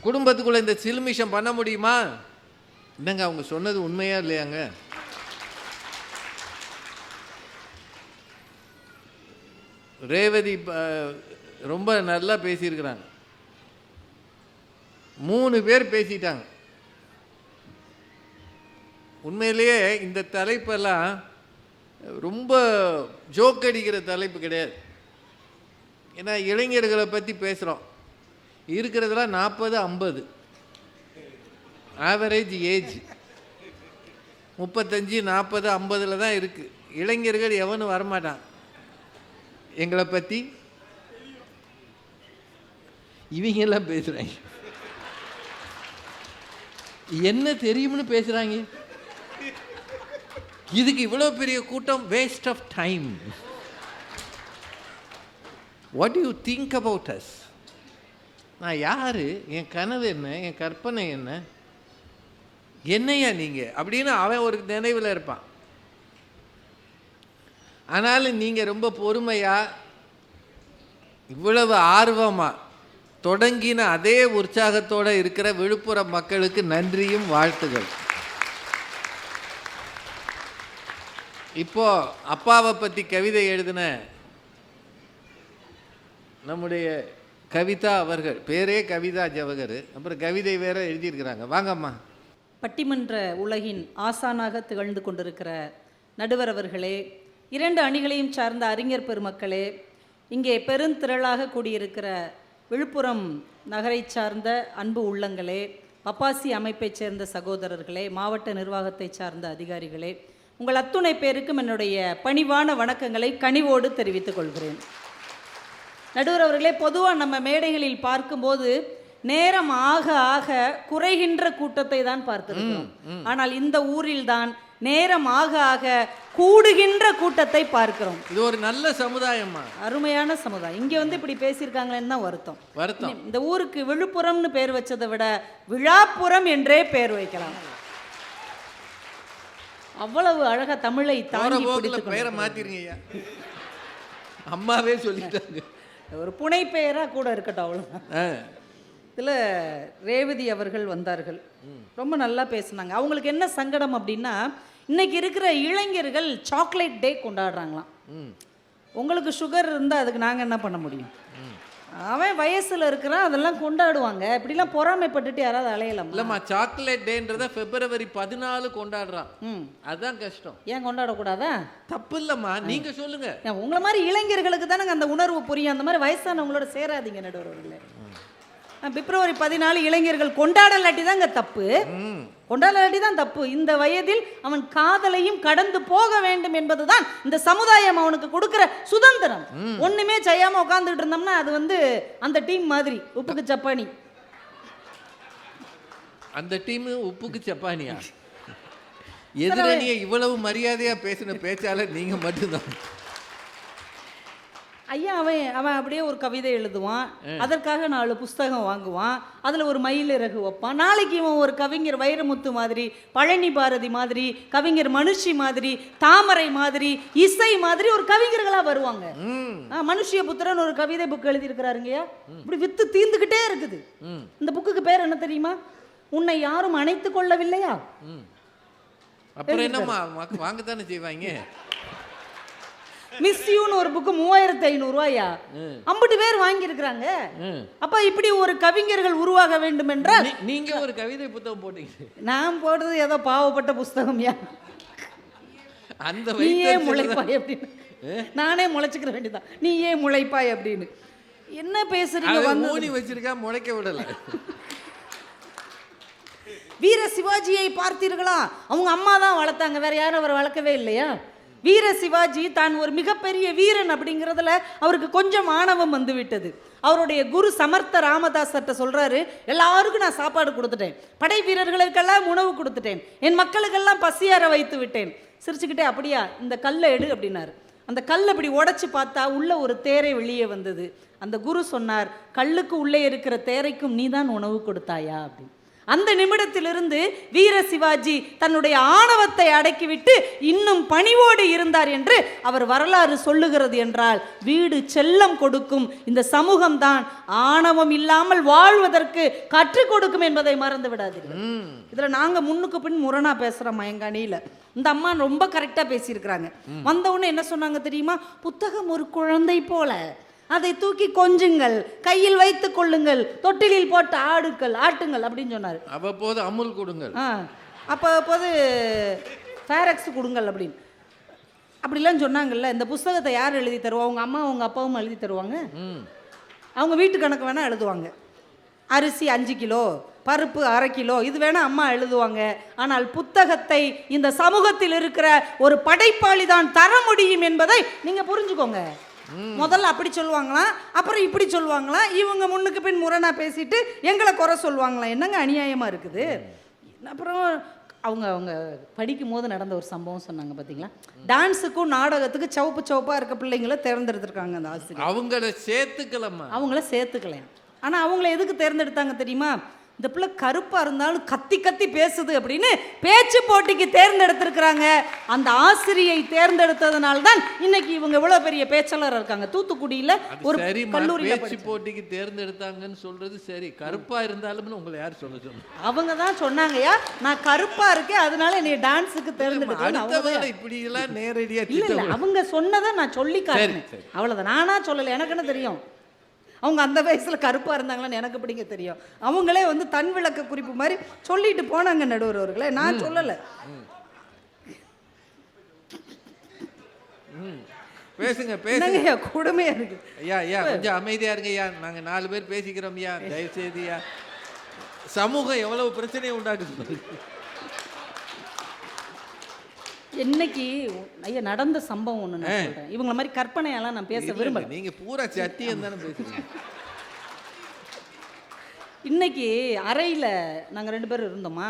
Speaker 1: குடும்பத்துக்குள்ளே இந்த சில்மிஷம் பண்ண முடியுமா? என்னங்க அவங்க சொன்னது உண்மையா இல்லையாங்க? ரேவதி ரொம்ப நல்லா பேசியிருக்கிறாங்க. 3 பேர் பேசிட்டாங்க. உண்மையிலேயே இந்த தலைப்பெல்லாம் ரொம்ப ஜோக் அடிக்கிற தலைப்பு கிடையாது. ஏன்னா இளைஞர்களை பற்றி பேசுகிறோம். இருக்கிறதுலாம் 40-50 ஆவரேஜ் ஏஜ் 35-40-50 தான் இருக்குது. இளைஞர்கள் எவனும் வரமாட்டான். எங்களை பற்றி இவங்கெல்லாம் பேசுகிறாங்க. என்ன தெரியும்னு பேசுகிறாங்க. இதுக்கு இவ்வளோ பெரிய கூட்டம் waste of time. What do you think about us? நான் யார், என் கனவு என்ன, என் கற்பனை என்ன, என்னையா நீங்கள் அப்படின்னு அவன் ஒரு நினைவில் இருப்பான். ஆனாலும் நீங்கள் ரொம்ப பொறுமையாக இவ்வளவு ஆர்வமாக தொடங்கின அதே உற்சாகத்தோடு இருக்கிற விழுப்புரம் மக்களுக்கு நன்றியும் வாழ்த்துகள். இப்போ அப்பாவை பற்றி கவிதை எழுதின நம்முடைய கவிதா அவர்கள், பேரே கவிதா ஜவஹர், அப்புறம் கவிதை வேற எழுதியிருக்கிறாங்க. வாங்கம்மா.
Speaker 3: பட்டிமன்ற உலகின் ஆசானாக திகழ்ந்து கொண்டிருக்கிற நடுவர் அவர்களே, 2 அணிகளையும் சார்ந்த அறிஞர் பெருமக்களே, இங்கே பெருந்திரளாக கூடியிருக்கிற விழுப்புரம் நகரை சார்ந்த அன்பு உள்ளங்களே, பப்பாசி அமைப்பைச் சேர்ந்த சகோதரர்களே, மாவட்ட நிர்வாகத்தை சார்ந்த அதிகாரிகளே, உங்கள் அத்துணை பேருக்கும் என்னுடைய பணிவான வணக்கங்களை கனிவோடு தெரிவித்துக் கொள்கிறேன். நடுவர் அவர்களே, பொதுவாக நம்ம மேடைகளில் பார்க்கும்போது நேரம் ஆக ஆக குறைகின்ற கூட்டத்தை தான் பார்த்திருக்கிறோம். ஆனால் இந்த ஊரில் தான் நேரம் ஆக ஆக கூடுகின்ற கூட்டத்தை பார்க்கிறோம்.
Speaker 1: இது ஒரு நல்ல சமுதாயமா,
Speaker 3: அருமையான சமுதாயம். இங்க வந்து இப்படி பேசியிருக்காங்களேன்னு தான் வருத்தம். இந்த ஊருக்கு விழுப்புரம்னு பேர் வச்சதை விட விழாப்புரம் என்றே பேர் வைக்கலாம். அவ்வளவு அழகா தமிழை தாங்கி
Speaker 1: பெயரை மாத்திருங்க. அம்மாவே சொல்லிட்டாங்க.
Speaker 3: ஒரு புனை பெயரா கூட இருக்கட்டும், அவ்வளவுதான். இதில் ரேவதி அவர்கள் வந்தார்கள், ரொம்ப நல்லா பேசுனாங்க. அவங்களுக்கு என்ன சங்கடம் அப்படின்னா, இன்னைக்கு இருக்கிற இளைஞர்கள் சாக்லேட் டே கொண்டாடுறாங்களாம். உங்களுக்கு சுகர் இருந்தால் அதுக்கு நாங்கள் என்ன பண்ண முடியும்? அவன் வயசில் இருக்கிறான், அதெல்லாம் கொண்டாடுவாங்க. இப்படிலாம் பொறாமைப்பட்டுட்டு யாராவது அலையலாம்
Speaker 1: இல்லைம்மா. சாக்லேட் டேன்றத February 14 கொண்டாடுறான். அதுதான் கஷ்டம்.
Speaker 3: ஏன் கொண்டாடக்கூடாதா?
Speaker 1: தப்பு இல்லைம்மா, நீங்க சொல்லுங்க.
Speaker 3: உங்களை மாதிரி இளைஞர்களுக்கு தானே அந்த உணர்வு புரியும். அந்த மாதிரி வயசானவங்களோட சேராதீங்க நடுவர்களே. February 14 இளைஞர்கள் கொண்டாடலாட்டி தான் இங்கே தப்பு. கொண்டாடலாட்டி தான் தப்பு. இந்த வயதில் அவன் காதலையும் கடந்து போக வேண்டும் என்பதுதான் இந்த சமுதாயம் அவனுக்கு கொடுக்கிற சுதந்திரம். ஒண்ணுமே செய்யாம உட்கார்ந்துட்டு இருந்தோம்னா அது வந்து அந்த டீம் மாதிரி உப்புக்கு சப்பானி.
Speaker 1: அந்த டீம் உப்புக்கு சப்பானியா? எதிரணியை இவ்வளவு மரியாதையா பேசின பேச்சாளர் நீங்க மட்டும்தான்.
Speaker 3: ஐயா, அவன் அப்படியே ஒரு கவிதை எழுதுவான், அதற்காக 4 புஸ்தகம் வாங்குவான், அதில் ஒரு மயில் இறகு வைப்பான். நாளைக்கு இவன் ஒரு கவிஞர் வைரமுத்து மாதிரி, பழனி பாரதி மாதிரி, கவிஞர் மனுஷி மாதிரி, தாமரை மாதிரி, இசை மாதிரி ஒரு கவிஞர்களாக வருவாங்க. மனுஷிய புத்திரன் ஒரு கவிதை புக் எழுதியிருக்கிறாருங்கய்யா. இப்படி வித்து தீந்துக்கிட்டே இருக்குது. இந்த புக்குக்கு பேர் என்ன தெரியுமா? உன்னை யாரும் அணைத்து கொள்ளவில்லையா?
Speaker 1: அப்புறம் என்னம்மா வாங்கத்தானே செய்வாங்க.
Speaker 3: மிஸ் யூன்னு ஒரு புக்கு 3500 ரூபாயா? 50 பேர் வாங்கி இருக்கிறாங்க. அப்ப இப்படி ஒரு கவிஞர்கள் உருவாக வேண்டும் என்றால்
Speaker 1: நீங்க ஒரு கவிதை புத்தகம் போட்டீங்க.
Speaker 3: நான் போடுறது ஏதோ பாவப்பட்ட புஸ்தகம்.
Speaker 1: அந்த
Speaker 3: நீயே முளைப்பாய் அப்படின்னு நானே முளைச்சுக்கிற வேண்டியதான். நீயே முளைப்பாய் அப்படின்னு என்ன பேசுறீங்க?
Speaker 1: ஊனி வச்சிருக்கா, முளைக்க விடல.
Speaker 3: வீர சிவாஜியை பார்த்தீர்களா? அவங்க அம்மா தான் வளர்த்தாங்க, வேற யாரும் அவர் வளர்க்கவே இல்லையா? வீர சிவாஜி தான் ஒரு மிகப்பெரிய வீரன் அப்படிங்கிறதுல அவருக்கு கொஞ்சம் ஆணவம் வந்து விட்டது. அவருடைய குரு சமர்த்த ராமதாஸ்கிட்ட சொல்றாரு, எல்லாருக்கும் நான் சாப்பாடு கொடுத்துட்டேன், படை வீரர்களுக்கெல்லாம் உணவு கொடுத்துட்டேன், என் மக்களுக்கெல்லாம் பசியார வைத்து விட்டேன். சிரிச்சுக்கிட்டே, அப்படியா, இந்த கல்லை எடு அப்படின்னாரு. அந்த கல் அப்படி உடைச்சு பார்த்தா உள்ள ஒரு தேரை வெளியே வந்தது. அந்த குரு சொன்னார், கல்லுக்கு உள்ளே இருக்கிற தேரைக்கும் நீ தான் உணவு கொடுத்தாயா அப்படின்னு. அந்த நிமிடத்திலிருந்து வீர சிவாஜி தன்னுடைய ஆணவத்தை அடக்கிவிட்டு இன்னும் பணிவோடு இருந்தார் என்று அவர் வரலாறு சொல்லுகிறது. என்றால் வீடு செல்லம் கொடுக்கும் இந்த சமூகம்தான் ஆணவம் இல்லாமல் வாழ்வதற்கு கற்றுக் கொடுக்கும் என்பதை மறந்து விடாதீர்கள். இதுல நாங்க முன்னுக்கு பின் முரணா பேசுறோம் எங்க அணியில. இந்த அம்மா ரொம்ப கரெக்டா பேசியிருக்கிறாங்க. வந்தவுடனே என்ன சொன்னாங்க தெரியுமா? புத்தகம் ஒரு குழந்தை போல, அதை தூக்கி கொஞ்சுங்கள், கையில் வைத்துக் கொள்ளுங்கள், தொட்டிலில் போட்டு ஆட்டுங்கள் அப்படின்னு சொன்னார்.
Speaker 1: அவ்வப்போது அமுல் கொடுங்கள்.
Speaker 3: அப்போது ஃபேரக்ஸ் கொடுங்கள் அப்படின்னு அப்படிலாம் சொன்னாங்கல்ல. இந்த புஸ்தகத்தை யார் எழுதி தருவா? அவங்க அம்மா அவங்க அப்பாவும் எழுதி தருவாங்க. அவங்க வீட்டு கணக்கு வேணால் எழுதுவாங்க. அரிசி 5 கிலோ, பருப்பு 1/2 கிலோ, இது வேணால் அம்மா எழுதுவாங்க. ஆனால் புத்தகத்தை இந்த சமூகத்தில் இருக்கிற ஒரு படைப்பாளி தான் தர முடியும் என்பதை நீங்கள் புரிஞ்சுக்கோங்க. முதல்ல அப்படி சொல்லுவாங்களாம், அப்புறம் இப்படி சொல்லுவாங்களாம். இவங்க முன்னுக்கு பின் முரணா பேசிட்டு எங்களை குறை சொல்லுவாங்களாம். என்னங்க அநியாயமாக இருக்குது. அப்புறம் அவங்க படிக்கும் போது நடந்த ஒரு சம்பவம் சொன்னாங்க பார்த்தீங்களா? டான்ஸுக்கும் நாடகத்துக்கு சவுப்பாக இருக்க பிள்ளைங்களை தேர்ந்தெடுத்திருக்காங்க அந்த ஆசிரியர்.
Speaker 1: அவங்கள சேர்த்துக்கலாம்.
Speaker 3: ஆனால் அவங்கள எதுக்கு தேர்ந்தெடுத்தாங்க தெரியுமா? இந்த பிள்ளை கருப்பாக இருந்தாலும் கத்தி கத்தி பேசுது அப்படின்னு பேச்சு போட்டிக்கு தேர்ந்தெடுத்திருக்கிறாங்க. அந்த ஆசிரியை தேர்ந்தெடுத்ததுனால தான் இன்னைக்கு இவங்க இவ்வளோ பெரிய பேச்சாளர் இருக்காங்க. தூத்துக்குடியில் ஒரு கல்லூரியில்
Speaker 1: பேச்சு போட்டிக்கு தேர்ந்தெடுத்தாங்கன்னு சொல்றது சரி. கருப்பா இருந்தாலும் உங்களை யார் சொல்ல சொன்னாங்க?
Speaker 3: அவங்க தான் சொன்னாங்கயா, நான் கருப்பா இருக்கேன் அதனால என்னை டான்ஸுக்கு தேர்ந்தெடுத்தேன்.
Speaker 1: இப்படி எல்லாம் நேரடியா
Speaker 3: இல்லை, அவங்க சொன்னதை நான் சொல்லி காட்டுறேன், அவ்வளோதான். நானா சொல்லலை, எனக்கு என்ன தெரியும்? அவங்க அந்த வயசில் கருப்பாக இருந்தாங்களான்னு எனக்கு எப்படிங்க தெரியும்? அவங்களே வந்து தன் விளக்க குறிப்பு மாதிரி சொல்லிட்டு போனாங்க நடுவர் அவர்களே, நான் சொல்லலை.
Speaker 1: பேசுங்க
Speaker 3: கொடுமையா இருக்கு
Speaker 1: ஐயா. கொஞ்சம் அமைதியா இருங்க ஐயா, நாங்க 4 பேர் பேசிக்கிறோம் ஐயா, தயவுசெய்து ஐயா. சமூகம் எவ்வளவு பிரச்சனையை உண்டாக்குது.
Speaker 3: இன்னைக்கு ஐயா நடந்த சம்பவம் ஒன்று நான் சொல்றேன். இவங்கள மாதிரி கற்பனையெல்லாம் நான் பேச விரும்பல.
Speaker 1: நீங்க பூரா சத்தியம் தானே பேசுறீங்க.
Speaker 3: இன்னைக்கு அறையில் நாங்கள் 2 பேர் இருந்தோமா,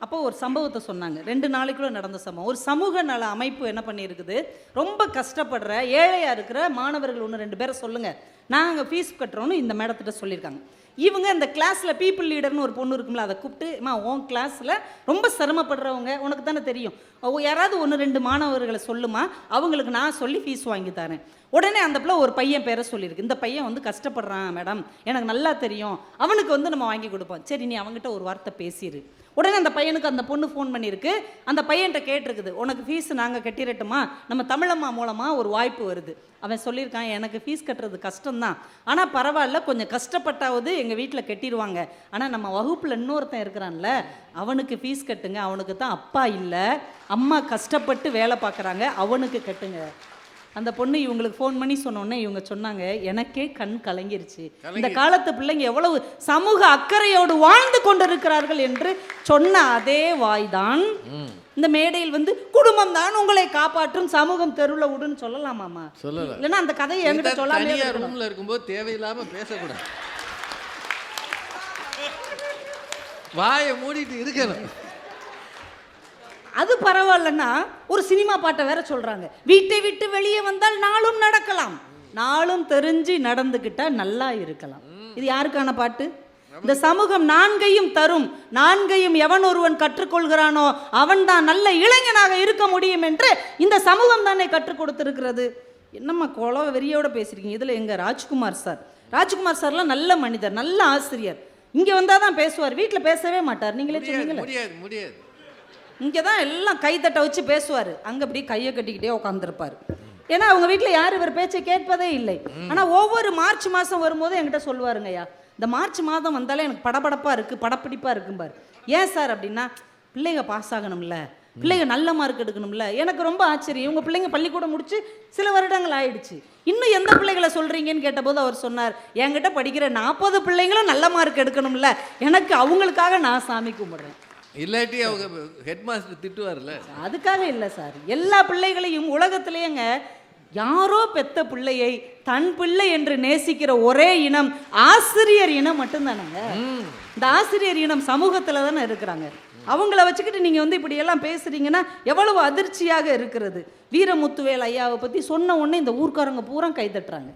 Speaker 3: அப்போ ஒரு சம்பவத்தை சொன்னாங்க. 2 நாளைக்குள்ள நடந்த சம்பவம். ஒரு சமூக நல அமைப்பு என்ன பண்ணியிருக்குது, ரொம்ப கஷ்டப்படுற ஏழையாக இருக்கிற மாணவர்கள் 1-2 பேரை சொல்லுங்கள், நாங்கள் ஃபீஸ் கட்டுறோன்னு இந்த மேடத்திட்ட சொல்லியிருக்காங்க. இவங்க இந்த கிளாஸில் பீப்புள் லீடர்னு ஒரு பொண்ணு இருக்கும்ல, அதை கூப்பிட்டு, உன் கிளாஸில் ரொம்ப சிரமப்படுறவங்க உனக்கு தானே தெரியும், யாராவது 1-2 மாணவர்களை சொல்லுமா, அவங்களுக்கு நான் சொல்லி ஃபீஸ் வாங்கி தரேன். உடனே அந்த பிள்ளை ஒரு பையன் பேரை சொல்லியிருக்கு. இந்த பையன் வந்து கஷ்டப்படுறான் மேடம், எனக்கு நல்லா தெரியும், அவனுக்கு வந்து நம்ம வாங்கி கொடுப்போம். சரி, நீ அவங்ககிட்ட ஒரு வார்த்தை பேசிடு. உடனே அந்த பையனுக்கு அந்த பொண்ணு ஃபோன் பண்ணியிருக்கு. அந்த பையன்கிட்ட கேட்டிருக்குது, உனக்கு ஃபீஸ் நாங்கள் கட்டிடட்டுமா, நம்ம தமிழம்மா மூலமாக ஒரு வாய்ப்பு வருது. அவன் சொல்லியிருக்கான், எனக்கு ஃபீஸ் கட்டுறது கஷ்டம்தான், ஆனால் பரவாயில்ல, கொஞ்சம் கஷ்டப்பட்டாவது எங்கள் வீட்டில் கட்டிடுவாங்க, ஆனால் நம்ம வகுப்பில் இன்னொருத்தன் இருக்கிறான்ல, அவனுக்கு ஃபீஸ் கட்டுங்க, அவனுக்கு தான் அப்பா இல்லை, அம்மா கஷ்டப்பட்டு வேலை பார்க்குறாங்க, அவனுக்கு கட்டுங்க. அந்த பொண்ணு இவங்களுக்கு ஃபோன் பண்ணி சொன்னோன்னே இவங்க சொன்னாங்க, எனக்கே கண் கலங்கிருச்சு, இந்த காலத்து பிள்ளைங்க எவ்வளவு சமூக அக்கறையோடு வாழ்ந்து கொண்டிருக்கிறார்கள் என்று சொன்ன அதே வாய்தான் இந்த மேடையில் வந்து குடும்பம் தான் உங்களை காப்பாற்றும், சமூகம் தெருவில் விடுன்னு சொல்லலாமாமா?
Speaker 1: சொல்லல.
Speaker 3: இல்லைன்னா அந்த கதையை என்கிட்ட சொல்லாமே
Speaker 1: ரூம்ல இருக்கும்போது தேவையில்லாம பேசக்கூடாது, வாயை மூடிட்டு இருக்கணும்.
Speaker 3: அது பரவாயில்லன்னா ஒரு சினிமா பாட்டை வேற சொல்றாங்க, வீட்டை விட்டு வெளியே வந்தால் நாளும் நடக்கலாம், நாளும் தெரிஞ்சு நடந்துக்கிட்டா நல்லா இருக்கலாம். இது யாருக்கான பாட்டு? இந்த சமூகம் 4ஐயும் தரும், 4ஐயும் எவன் ஒருவன் கற்றுக்கொள்கிறானோ அவன் தான் நல்ல இளைஞனாக இருக்க முடியும் என்று இந்த சமூகம் தானே கற்றுக் கொடுத்திருக்கிறது. என்னம்மா கொலை வெறியோட பேசுறீங்க? இதில் எங்கள் ராஜ்குமார் சார்லாம் நல்ல மனிதர், நல்ல ஆசிரியர், இங்கே வந்தால் தான் பேசுவார், வீட்டில் பேசவே மாட்டார். நீங்களே சொன்னீங்களே,
Speaker 1: முடியாது.
Speaker 3: இங்கே தான் எல்லாம் கைத்தட்ட வச்சு பேசுவார், அங்கே அப்படி கையை கட்டிக்கிட்டே உட்காந்துருப்பார். ஏன்னா அவங்க வீட்டில் யார் இவர் பேச்சை கேட்பதே இல்லை. ஆனால் ஒவ்வொரு மார்ச் மாதம் வரும்போது என்கிட்ட சொல்லுவாருங்கய்யா, இந்த மார்ச் மாதம் வந்தாலே எனக்கு படபடப்பாக இருக்குது, படப்பிடிப்பாக இருக்கும்பார். ஏன் சார் அப்படின்னா, பிள்ளைங்க பாஸ் ஆகணும்ல, பிள்ளைங்க நல்ல மார்க் எடுக்கணும்ல. எனக்கு ரொம்ப ஆச்சரியம், இவங்க பிள்ளைங்க பள்ளிக்கூடம் முடிச்சு சில வருடங்கள் ஆயிடுச்சு, இன்னும் எந்த பிள்ளைகளை சொல்கிறீங்கன்னு கேட்டபோது அவர் சொன்னார், என்கிட்ட படிக்கிற 40 பிள்ளைங்களும் நல்ல மார்க் எடுக்கணும்ல, எனக்கு அவங்களுக்காக நான் சாமி கும்பிட்றேன்.
Speaker 1: இல்லாட்டி அவங்க ஹெட் மாஸ்டர் திட்டுவார்ல.
Speaker 3: அதுக்காக இல்லை சார், எல்லா பிள்ளைகளையும் உலகத்திலேயேங்க யாரோ பெத்த பிள்ளையை தன் பிள்ளை என்று நேசிக்கிற ஒரே இனம் ஆசிரியர் இனம் மட்டும்தானங்க. இந்த ஆசிரியர் இனம் சமூகத்தில் தானே இருக்கிறாங்க. அவங்கள வச்சுக்கிட்டு நீங்கள் வந்து இப்படியெல்லாம் பேசுகிறீங்கன்னா எவ்வளவு அதிர்ச்சியாக இருக்கிறது. வீரமுத்துவேல் ஐயாவை பற்றி சொன்ன உடனே இந்த ஊர்க்காரங்க பூரா கை தட்டுறாங்க.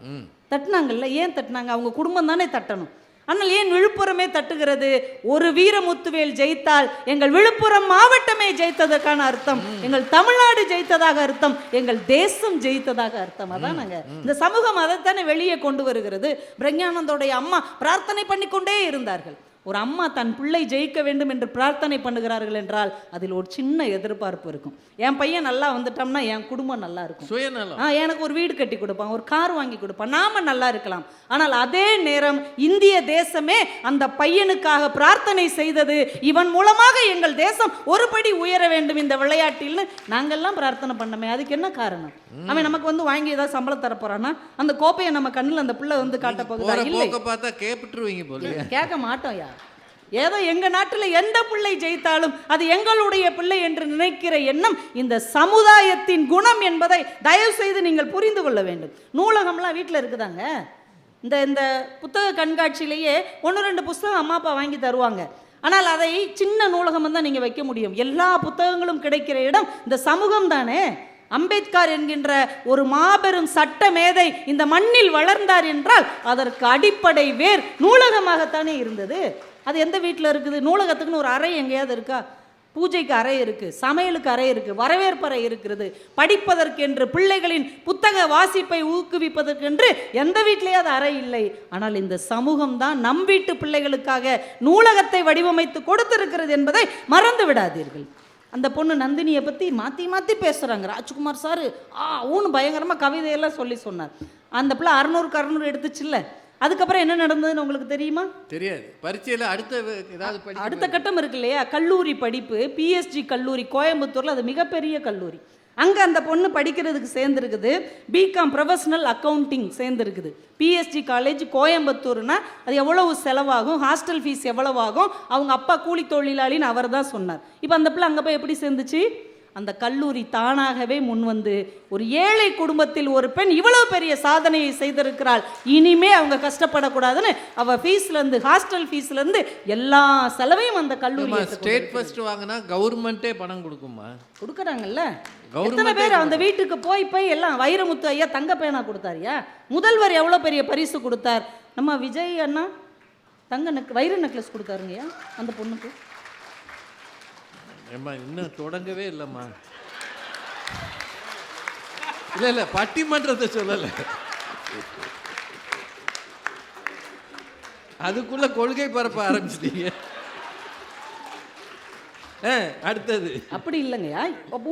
Speaker 3: தட்டினாங்கல்ல, ஏன் தட்டினாங்க? அவங்க குடும்பம் தானே தட்டணும். ஆனால் ஏன் விழுப்புரமே தட்டுகிறது? ஒரு வீரமுத்துவேல் ஜெயித்தால் எங்கள் விழுப்புரம் மாவட்டமே ஜெயித்ததற்கான அர்த்தம், எங்கள் தமிழ்நாடு ஜெயித்ததாக அர்த்தம், எங்கள் தேசம் ஜெயித்ததாக அர்த்தம். அதான் நாங்கள் இந்த சமூகம் அதைத்தானே வெளியே கொண்டு வருகிறது. பிரக்ஞானந்தோடைய அம்மா பிரார்த்தனை பண்ணிக்கொண்டே இருந்தார்கள், ஒரு அம்மா தன் பிள்ளை ஜெயிக்க வேண்டும் என்று பிரார்த்தனை பண்ணுகிறார்கள் என்றால் அதில் ஒரு சின்ன எதிர்பார்ப்பு இருக்கும். என் பையன் நல்லா வந்துட்டோம்னா என் குடும்பம் நல்லா இருக்கும்,
Speaker 1: சுயநலம்.
Speaker 3: எனக்கு ஒரு வீடு கட்டி கொடுப்பான், ஒரு கார் வாங்கி கொடுப்பான், நாம நல்லா இருக்கலாம். ஆனால் அதே நேரம் இந்திய தேசமே அந்த பையனுக்காக பிரார்த்தனை செய்தது, இவன் மூலமாக எங்கள் தேசம் ஒரு படி உயர வேண்டும் இந்த விளையாட்டில் நாங்கெல்லாம் பிரார்த்தனை பண்ணமே. அதுக்கு என்ன காரணம்? அவன் நமக்கு வந்து வாங்கி ஏதாவது சம்பளம் தர போறான்னா அந்த கோப்பையை நம்ம கண்ணில் அந்த பிள்ளை வந்து காட்ட போகுதா? இல்லை,
Speaker 1: பார்த்தா கேட்டுருவீங்க போல.
Speaker 3: கேட்க மாட்டோம். யார் ஏதோ எங்க நாட்டில் எந்த பிள்ளை ஜெயித்தாலும் அது எங்களுடைய பிள்ளை என்று நினைக்கிற எண்ணம் இந்த சமுதாயத்தின் குணம் என்பதை தயவு செய்து நீங்கள் புரிந்து கொள்ள வேண்டும். நூலகம்லாம் வீட்டில் இருக்குதாங்க. இந்த புத்தக கண்காட்சியிலேயே 1-2 புத்தகம் அம்மா அப்பா வாங்கி தருவாங்க. ஆனால் அதை சின்ன நூலகம் தான் நீங்கள் வைக்க முடியும். எல்லா புத்தகங்களும் கிடைக்கிற இடம் இந்த சமூகம் தானே. அம்பேத்கர் என்கின்ற ஒரு மாபெரும் சட்ட மேதை இந்த மண்ணில் வளர்ந்தார் என்றால் அதற்கு அடிப்படை வேர் நூலகமாகத்தானே இருந்தது. அது எந்த வீட்டில் இருக்குது? நூலகத்துக்குன்னு ஒரு அறை எங்கேயாவது இருக்கா? பூஜைக்கு அறை இருக்குது, சமையலுக்கு அறை இருக்குது, வரவேற்பறை இருக்கிறது. படிப்பதற்கென்று பிள்ளைகளின் புத்தக வாசிப்பை ஊக்குவிப்பதற்கென்று எந்த வீட்டிலேயாவது அறை இல்லை. ஆனால் இந்த சமூகம் தான் நம் வீட்டு பிள்ளைகளுக்காக நூலகத்தை வடிவமைத்து கொடுத்திருக்கிறது என்பதை மறந்து விடாதீர்கள். அந்த பொண்ணு நந்தினியை பற்றி மாற்றி மாற்றி பேசுகிறாங்க. ராஜ்குமார் சார் ஊன்னு பயங்கரமாக கவிதையெல்லாம் சொல்லி சொன்னார். அந்த பிள்ளை 600க்கு 600 எடுத்துச்சுல்ல. அதுக்கப்புறம் என்ன நடந்ததுன்னு உங்களுக்கு தெரியுமா?
Speaker 1: தெரியாது. பரீட்சையில் அடுத்த
Speaker 3: கட்டம் இருக்கு இல்லையா, கல்லூரி படிப்பு. பிஎஸ்ஜி கல்லூரி கோயம்புத்தூரில், அது மிகப்பெரிய கல்லூரி. அங்கே அந்த பொண்ணு படிக்கிறதுக்கு சேர்ந்துருக்குது. பிகாம் ப்ரொஃபஷனல் அக்கௌண்டிங் சேர்ந்துருக்குது. பிஎஸ்ஜி காலேஜ் கோயம்புத்தூர்னா அது எவ்வளவு செலவாகும், ஹாஸ்டல் ஃபீஸ் எவ்வளவாகும், அவங்க அப்பா கூலி தொழிலாளின்னு அவர் தான் சொன்னார். இப்போ அந்த பிள்ளை அங்கே போய் எப்படி சேர்ந்துச்சு? அந்த கல்லூரி தானாகவே முன்வந்து ஒரு ஏழை குடும்பத்தில் ஒரு பெண் இவ்வளவு பெரிய சாதனையை செய்திருக்கிறாள், இனிமே அவங்க கஷ்டப்படக்கூடாதுன்னு அவள் ஃபீஸ்லேருந்து, ஹாஸ்டல் ஃபீஸ்லேருந்து எல்லா செலவையும் அந்த கல்லூரி.
Speaker 1: ஸ்டேட் ஃபர்ஸ்ட் வாங்கினா கவர்மெண்ட்டே பணம் கொடுக்குமா?
Speaker 3: கொடுக்குறாங்கல்ல. எத்தனை பேர் அந்த வீட்டுக்கு போய் எல்லாம் வைரமுத்து ஐயா தங்க பேனா கொடுத்தாரியா? முதல்வர் எவ்வளோ பெரிய பரிசு கொடுத்தார்? நம்ம விஜய் அண்ணா வைர நெக்லஸ் கொடுத்தாருங்கய்யா அந்த பொண்ணுக்கு.
Speaker 1: ஏம்மா இன்னும் தொடங்கவே இல்லைம்மா. இல்லை பட்டிமன்றத்தை சொல்லலை, அதுக்குள்ள கொள்கை பரப்ப ஆரம்பிச்சிட்டீங்க. அடுத்தது அப்படி
Speaker 3: இல்லைங்கய்யா,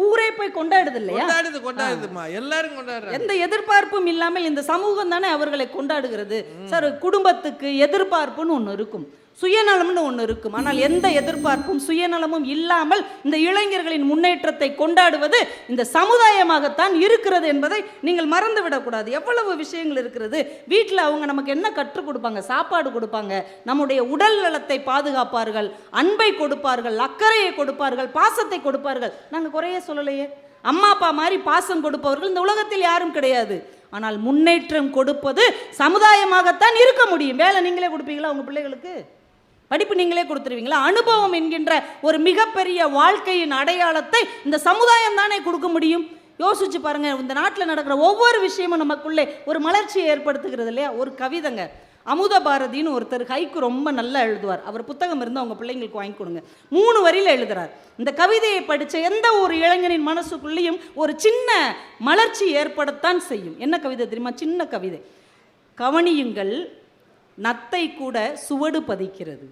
Speaker 3: ஊரே போய் கொண்டாடுது இல்லையா?
Speaker 1: கொண்டாடுதுமா, எல்லாரும் கொண்டாடுறாங்க.
Speaker 3: எந்த எதிர்பார்ப்பும் இல்லாமல் இந்த சமூகம் தானே அவர்களை கொண்டாடுகிறது. சார், குடும்பத்துக்கு எதிர்பார்ப்புன்னு ஒன்று இருக்கும், சுயநலம்னு ஒன்று இருக்கும். ஆனால் எந்த எதிர்பார்ப்பும் சுயநலமும் இல்லாமல் இந்த இளைஞர்களின் முன்னேற்றத்தை கொண்டாடுவது இந்த சமுதாயமாகத்தான் இருக்கிறது என்பதை நீங்கள் மறந்து விடக்கூடாது. எவ்வளவு விஷயங்கள் இருக்கிறது வீட்டில். அவங்க நமக்கு என்ன கற்றுக் கொடுப்பாங்க? சாப்பாடு கொடுப்பாங்க, நம்முடைய உடல் நலத்தை பாதுகாப்பார்கள், அன்பை கொடுப்பார்கள், அக்கறையை கொடுப்பார்கள், பாசத்தை கொடுப்பார்கள். நாங்கள் குறைய சொல்லலையே. அம்மா அப்பா மாதிரி பாசம் கொடுப்பவர்கள் இந்த உலகத்தில் யாரும் கிடையாது. ஆனால் முன்னேற்றம் கொடுப்பது சமுதாயமாகத்தான் இருக்க முடியும். வேலை நீங்களே கொடுப்பீங்களா உங்கள் பிள்ளைகளுக்கு? படிப்பு நீங்களே கொடுத்துருவீங்களா? அனுபவம் என்கின்ற ஒரு மிகப்பெரிய வாழ்க்கையின் அடையாளத்தை இந்த சமுதாயம் தானே கொடுக்க முடியும். யோசிச்சு பாருங்க. இந்த நாட்டில் நடக்கிற ஒவ்வொரு விஷயமும் நமக்குள்ளே ஒரு மலர்ச்சியை ஏற்படுத்துகிறது இல்லையா? ஒரு கவிதைங்க, அமுத பாரதின்னு ஒருத்தர் ஹைக்கு ரொம்ப நல்லா எழுதுவார். அவர் புத்தகம் இருந்து அவங்க பிள்ளைங்களுக்கு வாங்கி கொடுங்க. 3 வரியில் எழுதுறார். இந்த கவிதையை படித்த எந்த ஒரு இளைஞனின் மனசுக்குள்ளேயும் ஒரு சின்ன மலர்ச்சி ஏற்படத்தான் செய்யும். என்ன கவிதை தெரியுமா? சின்ன கவிதை. கவனியுங்கள், நத்தை கூட சுவடு பதிக்கிறது.